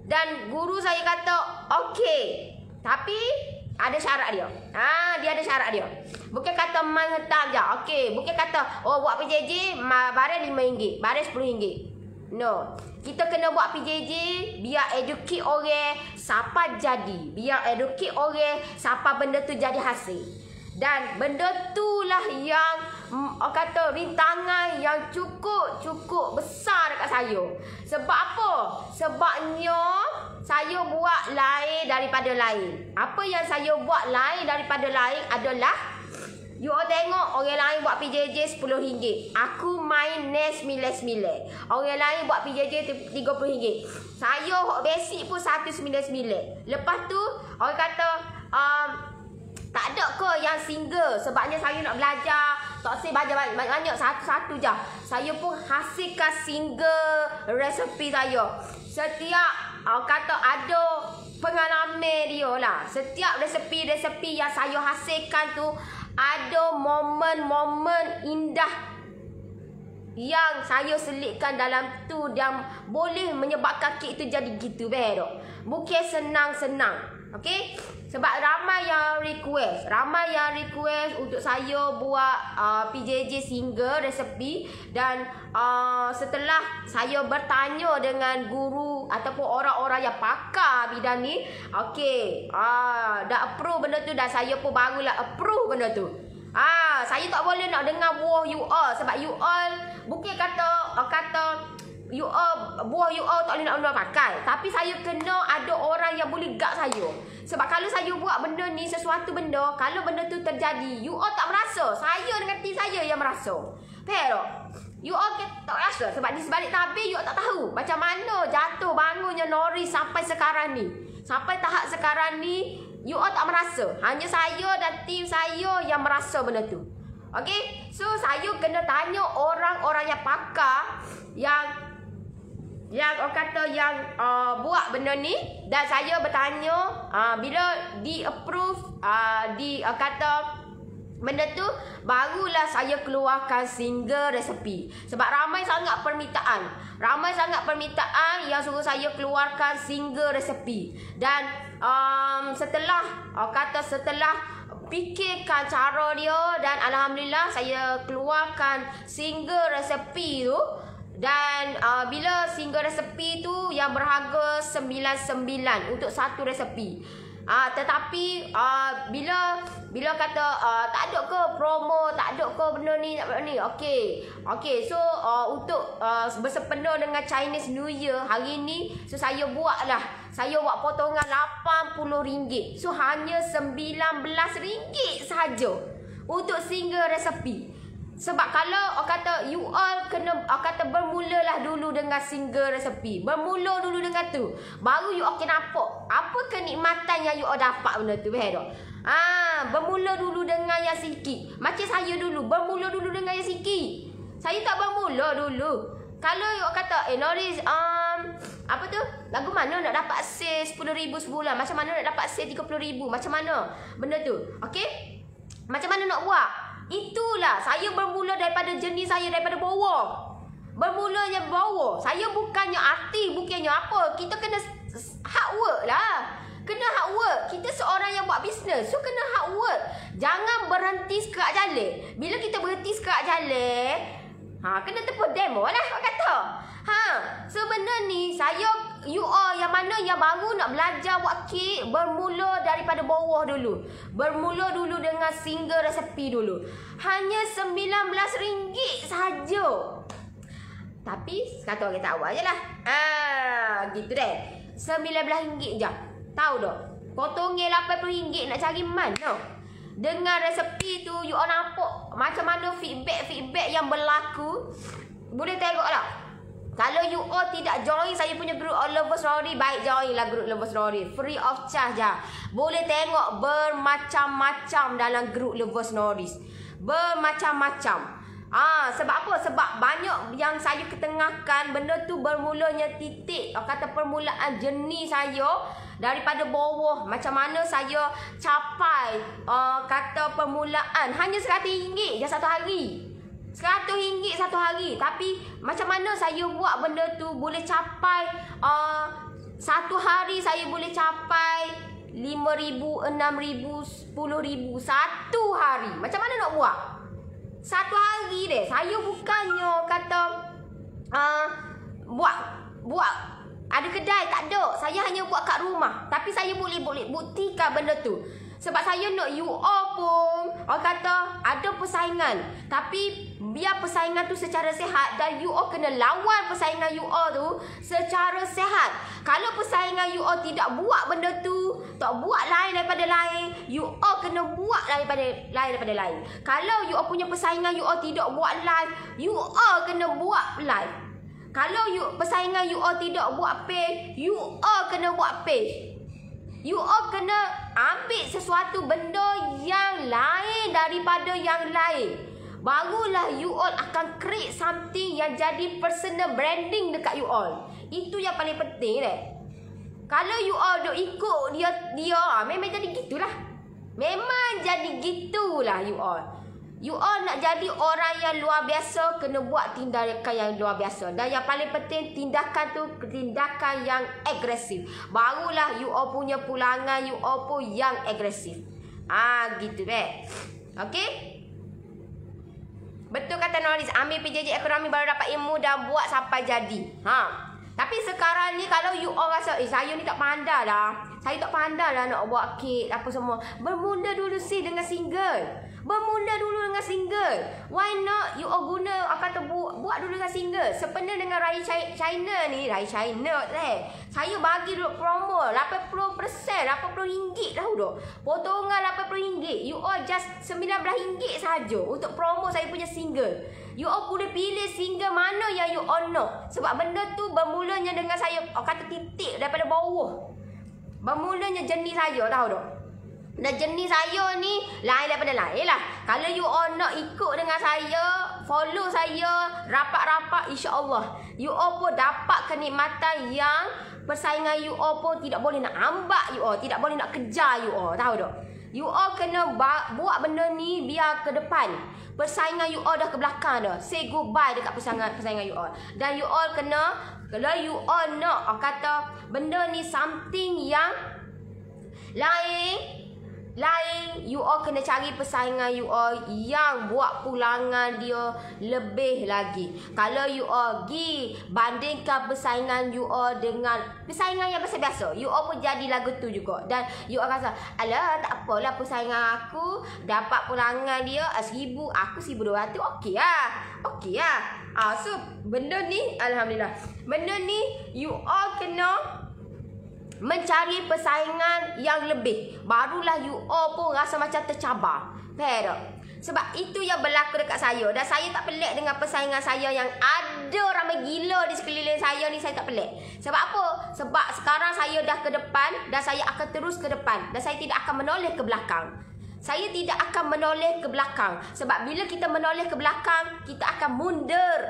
Dan guru saya kata, okey. Tapi ada syarat dia. Dia ada syarat dia. Bukan kata main hentam je. Okey, bukan kata buat PJJ baris RM5, baris RM10. No. Kita kena buat PJJ biar educate orang siapa jadi. Biar educate orang siapa benda tu jadi hasil. Dan benda tu lah yang kata rintangan yang cukup besar dekat saya. Sebab apa? Sebabnya saya buat lain daripada lain. Apa yang saya buat lain daripada lain adalah, you all tengok orang lain buat PJJ RM10. Aku main NES RM9. Orang lain buat PJJ RM30. Saya hok basic pun RM199. Lepas tu orang kata tak ada ke yang single. Sebabnya saya nak belajar, tak saya belajar banyak-banyak, satu-satu je. Saya pun hasilkan single resepi saya. Setiap kata ada pengalaman dia lah. Setiap resepi yang saya hasilkan tu ada momen-momen indah yang saya selitkan dalam tu, yang boleh menyebabkan kek tu jadi gitu betul. Bukan senang-senang. Okey? Sebab ramai yang request untuk saya buat PJJ single resepi. Dan setelah saya bertanya dengan guru ataupun orang-orang yang pakar bidang ni, okey, dah approve benda tu, dan saya pun barulah approve benda tu. Saya tak boleh nak dengar buah you all. Sebab you all bukan kata you all, buah you all tak boleh nak pakai. Tapi saya kena ada orang yang boleh guide saya. Sebab kalau saya buat benda ni, sesuatu benda, kalau benda tu terjadi, you all tak merasa. Saya dengan tim saya yang merasa. Faham tak? You all tak rasa. Sebab di sebalik tabir, you all tak tahu macam mana jatuh bangunnya Nori sampai sekarang ni. Sampai tahap sekarang ni, you all tak merasa. Hanya saya dan tim saya yang merasa benda tu. Okay? So, saya kena tanya orang-orang yang pakar, yang orang kata yang buat benda ni. Dan saya bertanya bila di approve, kata benda tu barulah saya keluarkan single resepi. Sebab ramai sangat permintaan. Ramai sangat permintaan yang suruh saya keluarkan single resepi. Dan setelah fikirkan cara dia, dan alhamdulillah saya keluarkan single resepi tu. Dan bila single resepi tu yang berharga 99 untuk satu resepi. Tetapi bila kata tak ada ke promo, tak ada ke benda ni, okey. So untuk bersempena dengan Chinese New Year hari ni, so saya buat potongan RM80. So hanya RM19 sahaja untuk single resepi. Sebab kalau kata you all kena bermulalah dulu dengan single resepi. Bermula dulu dengan tu. Baru you all kena nampak apa kenikmatan yang you all dapat benda tu. Faham tak? Bermula dulu dengan yang sikit. Macam saya dulu, bermula dulu dengan yang sikit. Saya tak bermula dulu. Kalau you all kata, Noris, apa tu? Lagu mana nak dapat sale 10,000 sebulan? Macam mana nak dapat sale 30,000? Macam mana benda tu? Okey? Macam mana nak buat? Itulah saya bermula daripada jenis saya daripada bawah. Bermulanya bawah. Saya bukannya artis, bukannya apa. Kita kena hard work lah. Kena hard work. Kita seorang yang buat bisnes, so kena hard work. Jangan berhenti sekerak jalan. Bila kita berhenti sekerak jalan, kena tepuk demo lah kata. So benda ni you all yang mana yang baru nak belajar buat kek, bermula daripada bawah dulu. Bermula dulu dengan single resepi dulu. Hanya RM19 sahaja. Tapi kata orang tahu aje lah. Gitu deh. RM19 je. Tahu tak? Potongnya RM80 nak cari mana? Dengan resepi tu you all nampak macam mana feedback yang berlaku. Boleh tengok lah. Kalau you all tidak join saya punya group Lover Story, baik join lah group Lover Story. Free of charge je. Boleh tengok bermacam-macam dalam group Lover Stories. Bermacam-macam. Sebab apa? Sebab banyak yang saya ketengahkan. Benda tu bermulanya titik kata permulaan jenis saya daripada bawah. Macam mana saya capai kata permulaan hanya RM100 je satu hari. RM100 satu hari. Tapi macam mana saya buat benda tu boleh capai satu hari saya boleh capai 5,000, 6,000, 10,000 satu hari. Macam mana nak buat? Satu hari deh. Saya bukannya kata buat ada kedai, tak ada. Saya hanya buat kat rumah. Tapi saya boleh buktikan benda tu. Sebab saya nak you all pun orang kata ada persaingan. Tapi biar persaingan tu secara sihat. Dan you all kena lawan persaingan you all tu secara sihat. Kalau persaingan you all tidak buat benda tu, tak buat lain daripada lain, you all kena buat daripada lain. Kalau you all punya persaingan you all tidak buat live, you all kena buat live. Kalau persaingan you all tidak buat page, you all kena buat page. You all kena ambil sesuatu benda yang lain daripada yang lain. Barulah you all akan create something yang jadi personal branding dekat you all. Itu yang paling penting deh. Kalau you all duk ikut dia memang jadi gitulah. Memang jadi gitulah you all. You all nak jadi orang yang luar biasa, kena buat tindakan yang luar biasa. Dan yang paling penting, tindakan tu tindakan yang agresif. Barulah you all punya pulangan, you all pun yang agresif. Gitu deh. Okey? Betul kata Noris, ambil PJJ ekonomi baru dapat ilmu dan buat sampai jadi. Tapi sekarang ni kalau you all rasa, saya ni tak pandai lah. Saya tak pandai lah nak buat kek apa semua. Bermula dulu dengan single. Bermula dulu dengan single. Why not you all guna kata buat dulu dengan single. Sebenarnya dengan Raya China ni, Raya China saya bagi dulu promo RM80, RM80 tahu tak? Potongan RM80. You all just RM19 saja untuk promo saya punya single. You all boleh pilih single mana yang you all nak. Sebab benda tu bermulanya dengan saya kata titik daripada bawah. Bermulanya jenis saya tahu tak? Dan jenis saya ni lain daripada lain lah. Kalau you all nak ikut dengan saya, follow saya rapat-rapat, insya-Allah you all pun dapat kenikmatan yang persaingan you all pun tidak boleh nak ambak you all, tidak boleh nak kejar you all, tahu tak? You all kena buat benda ni biar ke depan. Persaingan you all dah ke belakang dah. Say goodbye dekat persaingan you all. Dan you all kena, kalau you all nak kata benda ni something yang lain, you all kena cari persaingan you all yang buat pulangan dia lebih lagi. Kalau you all pergi bandingkan persaingan you all dengan persaingan yang biasa-biasa, you all pun jadi lagu tu juga. Dan you all rasa, alah tak apalah persaingan aku dapat pulangan dia 1,000, aku 1,200, okey lah. Okey lah. So benda ni alhamdulillah. Benda ni you all kena mencari persaingan yang lebih. Barulah you all pun rasa macam tercabar. Faham tak? Sebab itu yang berlaku dekat saya. Dan saya tak pelik dengan persaingan saya yang ada ramai gila di sekeliling saya ni. Saya tak pelik. Sebab apa? Sebab sekarang saya dah ke depan dan saya akan terus ke depan. Dan saya tidak akan menoleh ke belakang. Saya tidak akan menoleh ke belakang. Sebab bila kita menoleh ke belakang, kita akan mundur.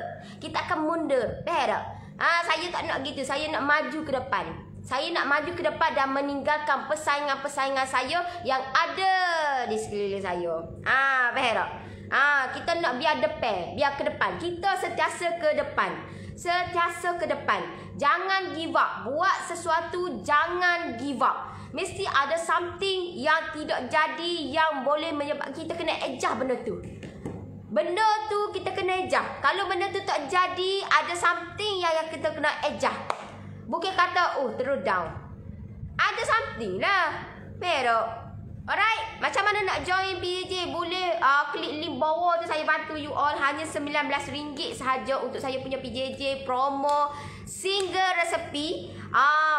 Kita akan mundur. Faham tak? Saya tak nak gitu. Saya nak maju ke depan. Saya nak maju ke depan dan meninggalkan persaingan-persaingan saya yang ada di sekeliling saya. Faham tak? Kita nak biar depan, biar ke depan. Kita sentiasa ke depan. Sentiasa ke depan. Jangan give up. Buat sesuatu, jangan give up. Mesti ada something yang tidak jadi yang boleh menyebabkan kita kena ejah benda tu. Benda tu kita kena ejah. Kalau benda tu tak jadi, ada something yang kita kena ejah. Bukan kata, terus down. Ada something lah. Pero, alright. Macam mana nak join PJJ? Boleh klik link bawah tu. Saya bantu you all. Hanya RM19 sahaja untuk saya punya PJJ promo single resepi.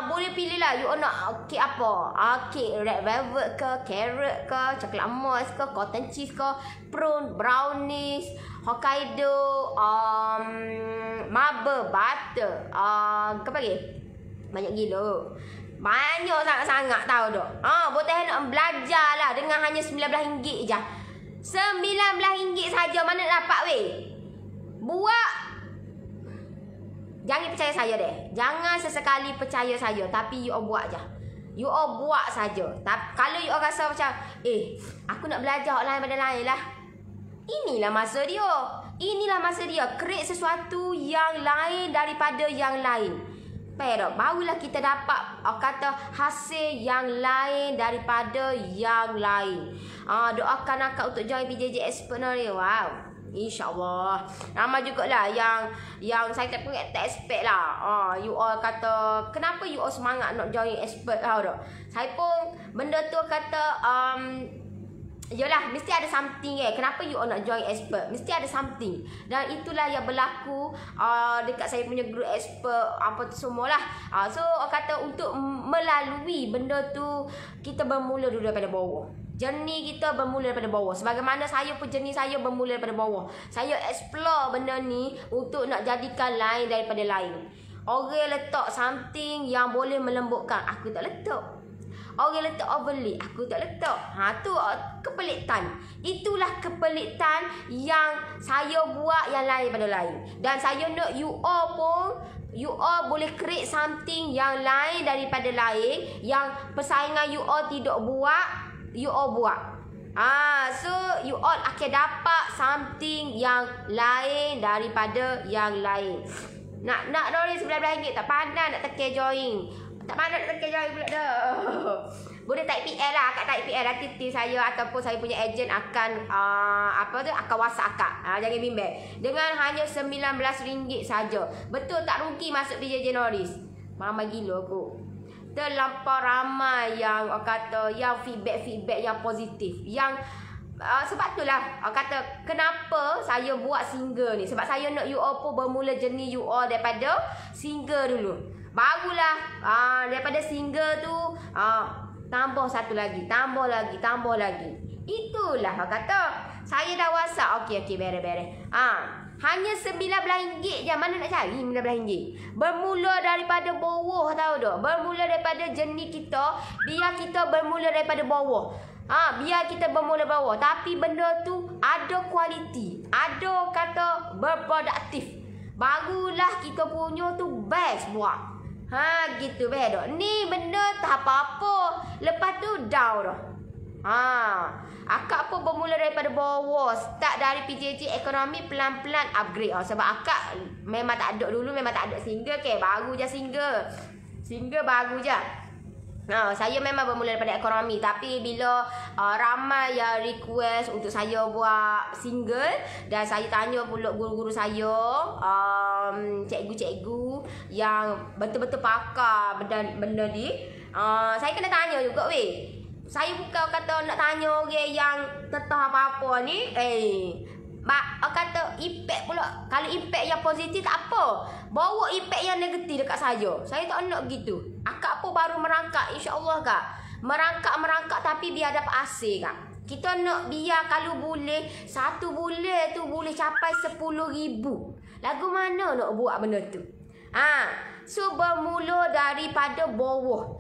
Boleh pilih lah. You all nak kek apa? Kek red velvet ke, carrot ke, coklat moss ke, cotton cheese ke, prune, brownies, Hokkaido, marble, butter, apa lagi? Banyak gila. Banyak sangat-sangat tahu tak. Botol nak belajar lah dengan hanya RM19 je. RM19 saja. Mana dapat weh? Buat. Jangan percaya saya deh. Jangan sesekali percaya saya. Tapi you all buat je. You all buat saja. Tapi kalau you all rasa macam, aku nak belajar online pada lain lah. Inilah masa dia. Inilah masa dia. Create sesuatu yang lain daripada yang lain. Pero barulah kita dapat kata hasil yang lain daripada yang lain. Doakan akak untuk join PJJ Expert ni. Wow. InsyaAllah. Ramai jugalah yang saya tak expect lah. You all kata, kenapa you all semangat nak join Expert? Tahu tak? Saya pun benda tu kata, yalah, mesti ada something kenapa you all nak join Expert? Mesti ada something. Dan itulah yang berlaku dekat saya punya group Expert, apa tu semualah. So kata untuk melalui benda tu, kita bermula dulu daripada bawah. Journey kita bermula daripada bawah. Sebagaimana saya pun journey saya bermula daripada bawah. Saya explore benda ni untuk nak jadikan lain daripada lain. Orang letak something yang boleh melembutkan, aku tak letak. Orang letak overlay, aku tak letak. Tu kepelitan. Itulah kepelitan yang saya buat yang lain pada lain. Dan saya nak you all pun, you all boleh create something yang lain daripada lain. Yang persaingan you all tidak buat, you all buat. So you all akan dapat something yang lain daripada yang lain. Nak dolar RM19 tak pandai nak tekan join. Tak pandai nak tekan join pula dah. Boleh type PL lah. Akak type PL nanti tim saya ataupun saya punya ejen akan akan WhatsApp akak. Jangan bimbang. Dengan hanya RM19 saja. Betul tak rugi masuk PJJ Norris? Ramai gila aku. Terlampau ramai yang kata yang feedback yang positif. Yang sebab itulah kata kenapa saya buat single ni. Sebab saya nak you all pun bermula journey you all daripada single dulu. Barulah daripada single tu tambah satu lagi, tambah lagi. Itulah kata saya dah WhatsApp. Okey beres. Hanya RM19 je. Mana nak cari RM19? Bermula daripada bawah, tahu tak? Bermula daripada journey kita. Biar kita bermula daripada bawah. Biar kita bermula bawah. Tapi benda tu ada kualiti. Ada kata berproduktif. Barulah kita punya tu best buat. Gitu betul. Ni benda tak apa-apa. Lepas tu down dah. Akak pun bermula daripada bawah. Start dari PJJ ekonomi, pelan-pelan upgrade. Sebab akak memang tak ada dulu, memang tak ada single ke. Baru je single. Single baru je. Saya memang bermula daripada ekonomi. Tapi bila ramai yang request untuk saya buat single, dan saya tanya pula guru-guru saya, cikgu-cikgu yang betul-betul pakar benda ni, saya kena tanya juga weh. Saya bukan kata nak tanya orang yang tetap apa-apa ni. Kata impact pula. Kalau impact yang positif tak apa. Bawa impact yang negatif dekat saya. Saya tak nak gitu. Akak pun baru merangkak, insya-Allah kak. Merangkak tapi biar dapat hasil kak. Kita nak biar kalau boleh 1 bulan tu boleh capai 10,000. Lagu mana nak buat benda tu? So bermula daripada bawah.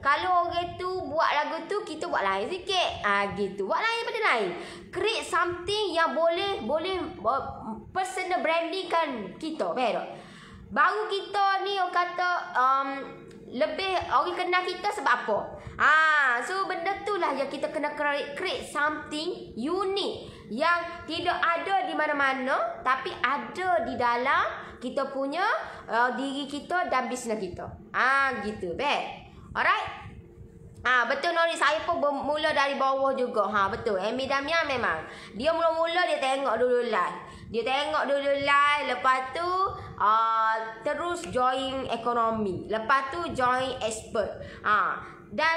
Kalau orang tu buat lagu tu, kita buat lain sikit. Gitu. Buat lain daripada lain. Create something yang boleh personal branding kan kita. Baru kita ni orang kata lebih orang kenal kita sebab apa? So benda tu lah yang kita kena create something unik yang tidak ada di mana-mana tapi ada di dalam kita punya diri kita dan bisnes kita. Gitu, alright. Betul Nori, saya pun bermula dari bawah juga. Betul. Amy Damian memang dia mula-mula dia tengok dulu live. Lepas tu terus join ekonomi. Lepas tu join expert. Dan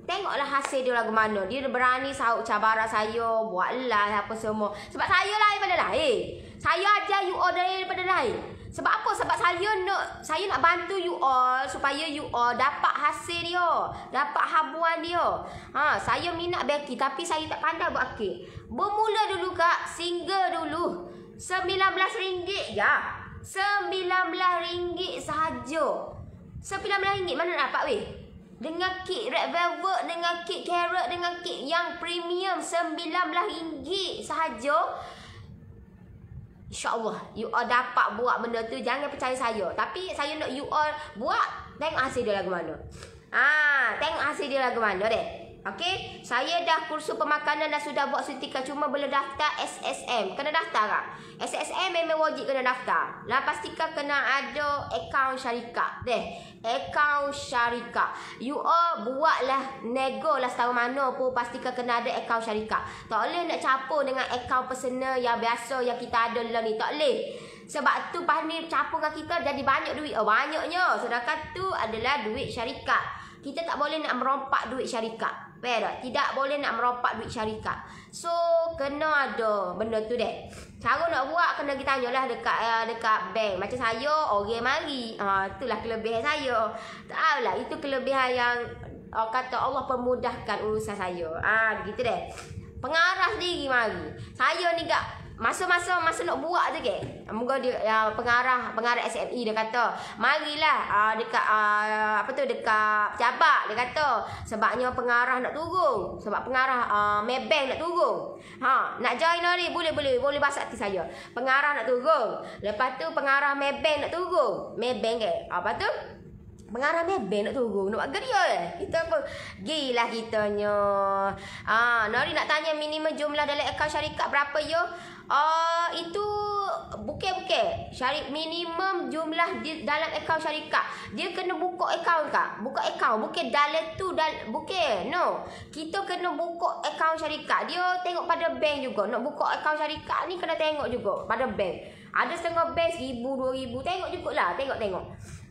tengoklah hasil dia lagu mana. Dia berani sahut cabaran saya, buat live apa semua. Sebab saya lain daripada lain. Saya ajar you all daripada lain. Sebab apa? Sebab saya nak bantu you all supaya you all dapat hasil dia, dapat habuan dia. Saya minat beki tapi saya tak pandai buat kek. Bermula dulu kak, single dulu. RM19 je. RM19 sahaja. RM19 mana nak dapat weh? Dengan kek red velvet, dengan kek carrot, dengan kek yang premium RM19 sahaja. InsyaAllah you all dapat buat benda tu. Jangan percaya saya, tapi saya nak you all buat. Tengok hasil dia lagu mana. Tengok hasil dia lagu mana deh. Okey, saya dah kursus pemakanan dan sudah buat suntikan, cuma belum daftar SSM. Kena daftar tak? SSM memang wajib kena daftar. Lah pastikan kena ada akaun syarikat deh. Akaun syarikat. You all buatlah nego lah setahun mana pun, pastikan kena ada akaun syarikat. Tak boleh nak campur dengan akaun personal yang biasa yang kita ada lah ni. Tak boleh. Sebab tu pas ni campur dengan kita jadi banyak duit. Banyaknya. Sedangkan tu adalah duit syarikat. Kita tak boleh nak merompak duit syarikat. Tidak boleh nak merompak duit syarikat. So kena ada benda tu deh. Cara nak buat kena kita tanyalah dekat bank. Macam saya orang mari. Itulah kelebihan saya. Tahulah itu kelebihan yang kata Allah permudahkan urusan saya. Gitu deh. Pengarah sendiri mari. Saya ni gak masa nak buat tu ke. Moga dia pengarah SME dia kata, "Marilah dekat dekat pejabat," dia kata. Sebabnya pengarah nak turun. Sebab pengarah Maybank nak turun. Nak join ni boleh bahasa hati saya. Pengarah nak turun. Lepas tu pengarah Maybank nak turun. Maybank ke? Apa tu? Pengarah Maybank nak turun. Nak buat geria kita apa? Gila kitanya. Nori nak tanya minimum jumlah dalam akaun syarikat berapa yo? Itu bukan minimum jumlah di dalam akaun syarikat. Dia kena buka akaun kak. Buka akaun bukan dalam tu bukan. No. Kita kena buka akaun syarikat. Dia tengok pada bank juga. Nak buka akaun syarikat ni kena tengok juga pada bank. Ada setengah bank 1,000, 2,000. Tengok jugalah. Tengok.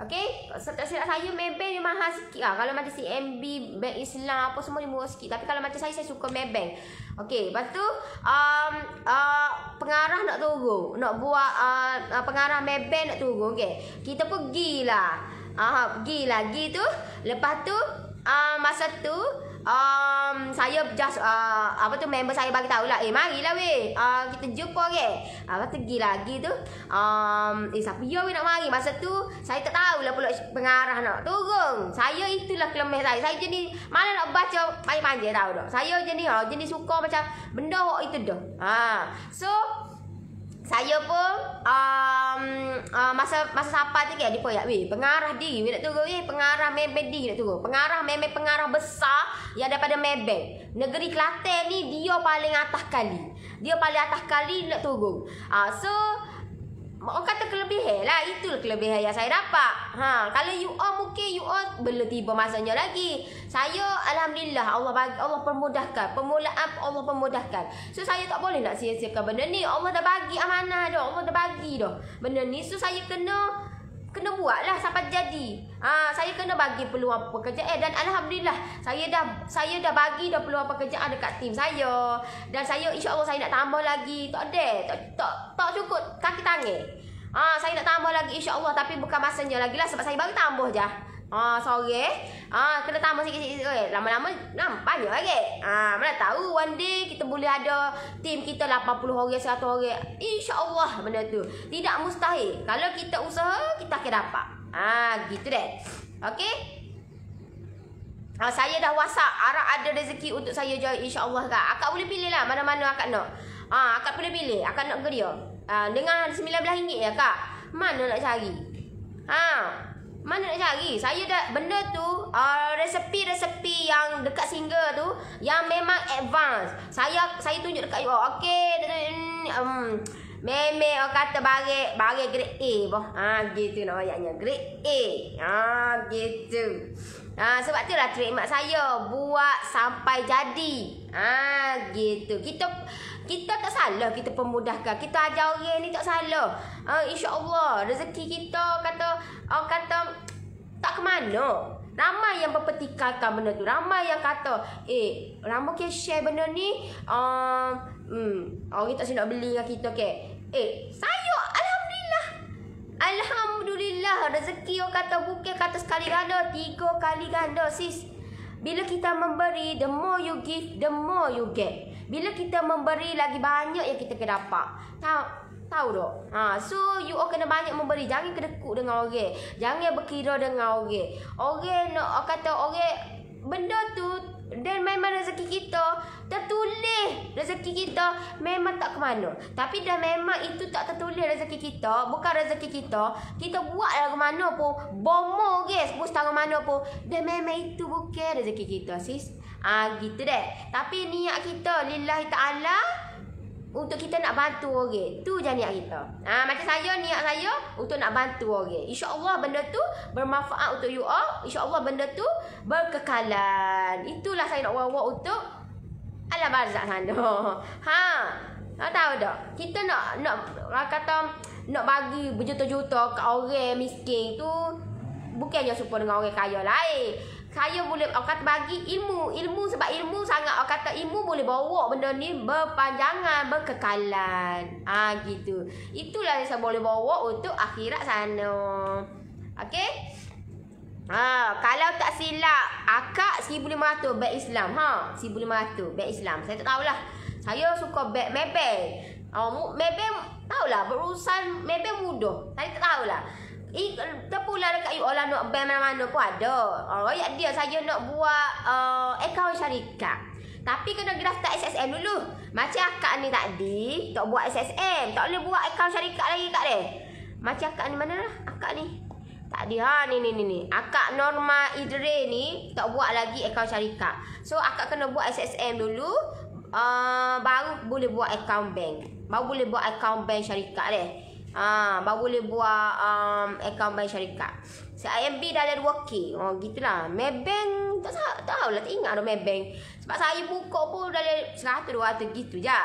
Okey. Silap saya Maybank dia mahal sikit lah. Kalau macam CMB, Bank Islam apa semua dia murah sikit. Tapi kalau macam saya suka Maybank. Okey. Lepas tu pengarah nak turun. Nak buat pengarah Maybank nak turun. Okey. Kita pergilah. Pergi tu. Lepas tu masa tu saya just member saya bagi tahu lah, marilah weh, kita jumpa ke. Lepas tu pergi lagi tu, siapa ya weh nak mari. Masa tu saya tak tahulah pula pengarah nak turun. Saya itulah kelemahan saya jenis mana nak baca panjang-panjang tahu tak. Saya jenis suka macam benda itu dah. So saya pun masa sapa tu kan dia poyak weh pengarah diri nak turun pengarah Maybank diri nak turun. Pengarah besar yang daripada Maybank. Negeri Kelantan ni dia paling atas kali. Dia paling atas kali nak turun. So orang kata kelebihan lah. Itulah kelebihan yang saya dapat. Kalau you all mungkin you all belum tiba masanya lagi. Saya alhamdulillah Allah permudahkan. Permulaan Allah permudahkan. So saya tak boleh nak sia-siakan benda ni. Allah dah bagi amanah dah. Allah dah bagi dah benda ni. So saya kena buat lah sampai jadi. Saya kena bagi peluang pekerjaan dan alhamdulillah saya dah bagi dah peluang pekerjaan dekat tim saya. Dan saya insya-Allah saya nak tambah lagi. Tak cukup kaki tangan. Saya nak tambah lagi insya-Allah tapi bukan masanya lagi lah sebab saya baru tambah je. Sorry. Kena tambah sikit-sikit. Lama-lama banyak lagi. Mana tahu one day kita boleh ada tim kita 80 orang, 100 orang. Insya-Allah benda tu. Tidak mustahil. Kalau kita usaha, kita akan dapat. Gitu deh. Okey. Saya dah WhatsApp harap ada rezeki untuk saya join insya-Allah kak. Akak boleh pilih lah mana-mana akak nak. Akak boleh pilih. Akak nak ke dia. Dengan RM19 ya kak. Mana nak cari? Mana nak cari? Saya dah benda tu resepi-resepi yang dekat single tu yang memang advance. Saya tunjuk dekat you. Okey, meme orang kata bagi grade A boh. Gitu nak ayatnya. Grade A. Gitu. Sebab tu lah trademark saya buat sampai jadi. Gitu. Kita tak salah kita pemudahkan. Kita ajar orang ni tak salah. Insya-Allah rezeki kita kata tak ke mana. Ramai yang berpetikalkan benda tu. Ramai yang kata, lama ke share benda ni. Orang tak nak beli dengan kita ke. Saya Alhamdulillah rezeki orang kata bukan kata sekali ganda, 3 kali ganda sis. Bila kita memberi, the more you give, the more you get. Bila kita memberi lagi banyak yang kita kena dapat. Tahu tak? So you all kena banyak memberi. Jangan kedekut dengan orang. Jangan berkira dengan orang. Orang nak kata orang benda tu dan memang rezeki kita tertulis. Rezeki kita memang tak ke mana. Tapi dah memang itu tak tertulis rezeki kita, bukan rezeki kita. Kita buatlah ke mana pun, bomo guys, bus tangan mana pun, dan memang itu bukan rezeki kita sis. Gitu deh. Tapi niat kita lillahi ta'ala untuk kita nak bantu orang. Tu je niat kita. Macam saya, niat saya untuk nak bantu orang. InsyaAllah benda tu bermanfaat untuk you all. InsyaAllah benda tu berkekalan. Itulah saya nak wawa untuk alam barzak sana. Tahu tak? Kita nak kata nak bagi berjuta-juta ke orang miskin tu bukannya supaya dengan orang kaya lain. Saya boleh kata bagi ilmu sebab ilmu sangat kata ilmu boleh bawa benda ni berpanjangan, berkekalan. Gitu. Itulah yang saya boleh bawa untuk akhirat sana. Okey? Kalau tak silap akak 1,500 beg Islam. 1,500 beg Islam. Saya tak tahulah. Saya suka beg Maybank. Maybank tahulah berurusan Maybank mudah. Saya tak tahulah. Terpulang dekat you all lah nak bank mana-mana pun ada. Ayat dia saya nak buat akaun syarikat. Tapi kena daftar SSM dulu. Macam akak ni tadi tak buat SSM, tak boleh buat akaun syarikat lagi kak dia. Macam akak ni mana lah? Akak ni. Tak ada ni. Akak Norma Idre ni tak buat lagi akaun syarikat. So akak kena buat SSM dulu. Baru boleh buat akaun bank. Baru boleh buat akaun bank syarikat dia. Baru boleh buat akaun bank syarikat. IMB dah ada 2K. Gitulah. Maybank tak tahulah, tak ingat dah Maybank. Sebab saya buka pun dah ada 100-200 gitu je.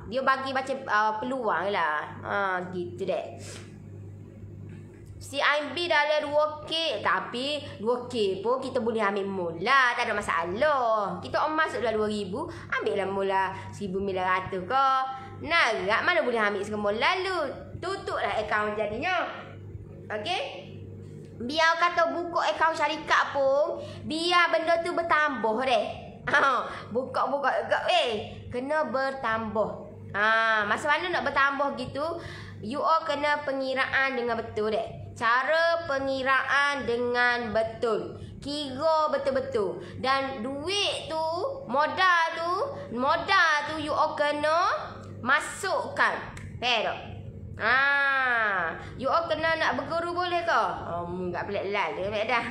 Dia bagi macam peluang lah. Gitu deh. IMB dah ada 2K. Tapi 2K pun kita boleh ambil mula. Tak ada masalah. Kita masuk dah 2,000. Ambil lah mula 1,900 ke. Narak mana boleh ambil semua lalu. Tutuplah akaun jadinya. Okey. Biar kata buka akaun syarikat pun, biar benda tu bertambah deh. Buka-buka kena bertambah. Masa mana nak bertambah gitu, you all kena pengiraan dengan betul deh. Cara pengiraan dengan betul. Kira betul-betul. Dan duit tu, modal tu you all kena masukkan Fair tak? You all kena nak berguru boleh ke? Tak pelik lala baik dah.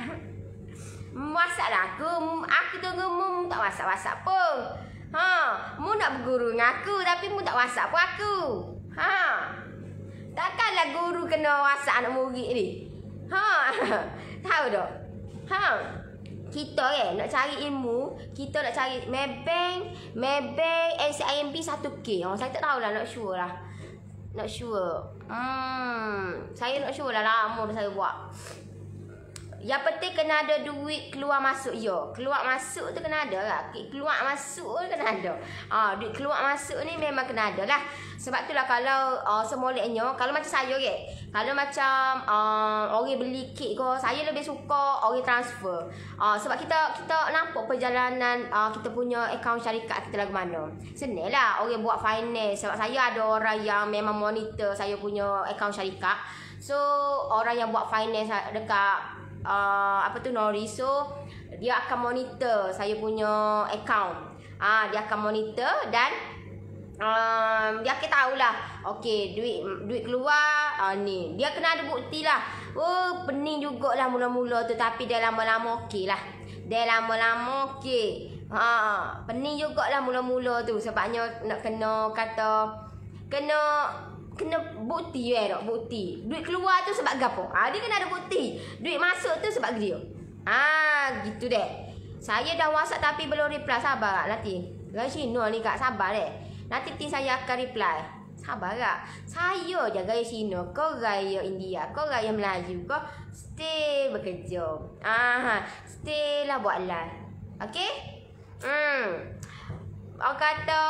Masak lah aku tu mu tak masak-masak pun. Mu nak berguru dengan aku tapi mu tak masak pun aku. Takkanlah guru kena masak anak murid ni. Tahu tak? Kita nak cari ilmu, kita nak cari Maybank, NCIMB 1K. Saya tak tahulah, nak sure lah. Not sure. Saya not sure lah, lama dah saya buat. Yang penting kena ada duit keluar masuk. Keluar masuk tu kena ada lah. Keluar masuk tu kena ada. Duit keluar masuk ni memang kena ada lah. Sebab tu lah kalau semoleknya, kalau macam saya kalau macam orang beli kek ke, saya lebih suka orang transfer. Sebab kita nampak perjalanan kita punya akaun syarikat kita lagu mana. Senang lah orang buat finance. Sebab saya ada orang yang memang monitor saya punya akaun syarikat. So orang yang buat finance dekat Nori, so dia akan monitor saya punya account. Dia akan monitor dan dia akan tahulah okey duit keluar ni. Dia kena ada bukti lah. Pening jugalah mula-mula tu tapi dia lama-lama okey lah. Dia lama-lama okey. Pening jugalah mula-mula tu sebabnya nak kena bukti tak? Bukti. Duit keluar tu sebab gapo? Dia kena ada bukti. Duit masuk tu sebab dia. Gitu deh. Saya dah WhatsApp tapi belum reply. Sabar tak nanti. Gaya Cina ni kak, sabar deh. Nanti saya akan reply. Sabar tak? Saya je gaya Cina, kau gaya India, kau gaya Melayu, kau stay bekerja. Stay lah buat live. Okey? Orang kata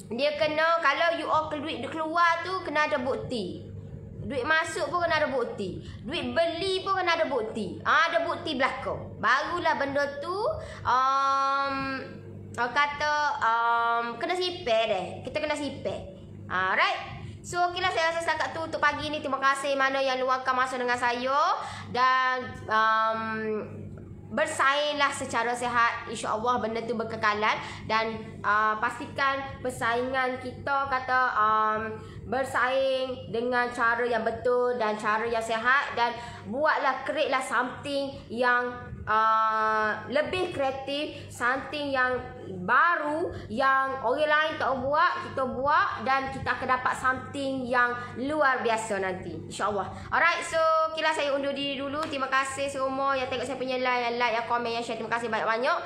dia kena, kalau you all duit keluar tu kena ada bukti. Duit masuk pun kena ada bukti. Duit beli pun kena ada bukti. Ada bukti belakang. Barulah benda tu orang kata kena sipir deh. Kita kena sipir. Right? So okeylah, saya rasa setakat tu untuk pagi ni. Terima kasih mana yang luangkan masa dengan saya. Dan bersainglah secara sihat, insya-Allah benda tu berkekalan. Dan pastikan persaingan kita bersaing dengan cara yang betul dan cara yang sihat. Dan buatlah, create-lah something yang lebih kreatif, something yang baru yang orang lain tak buat, kita buat dan kita akan dapat something yang luar biasa nanti, insya-Allah. Alright, so kira saya undur diri dulu. Terima kasih semua yang tengok saya punya live, yang like, yang komen, yang share. Terima kasih banyak-banyak.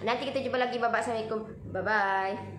Nanti kita jumpa lagi. Bye bye. Assalamualaikum. Bye bye.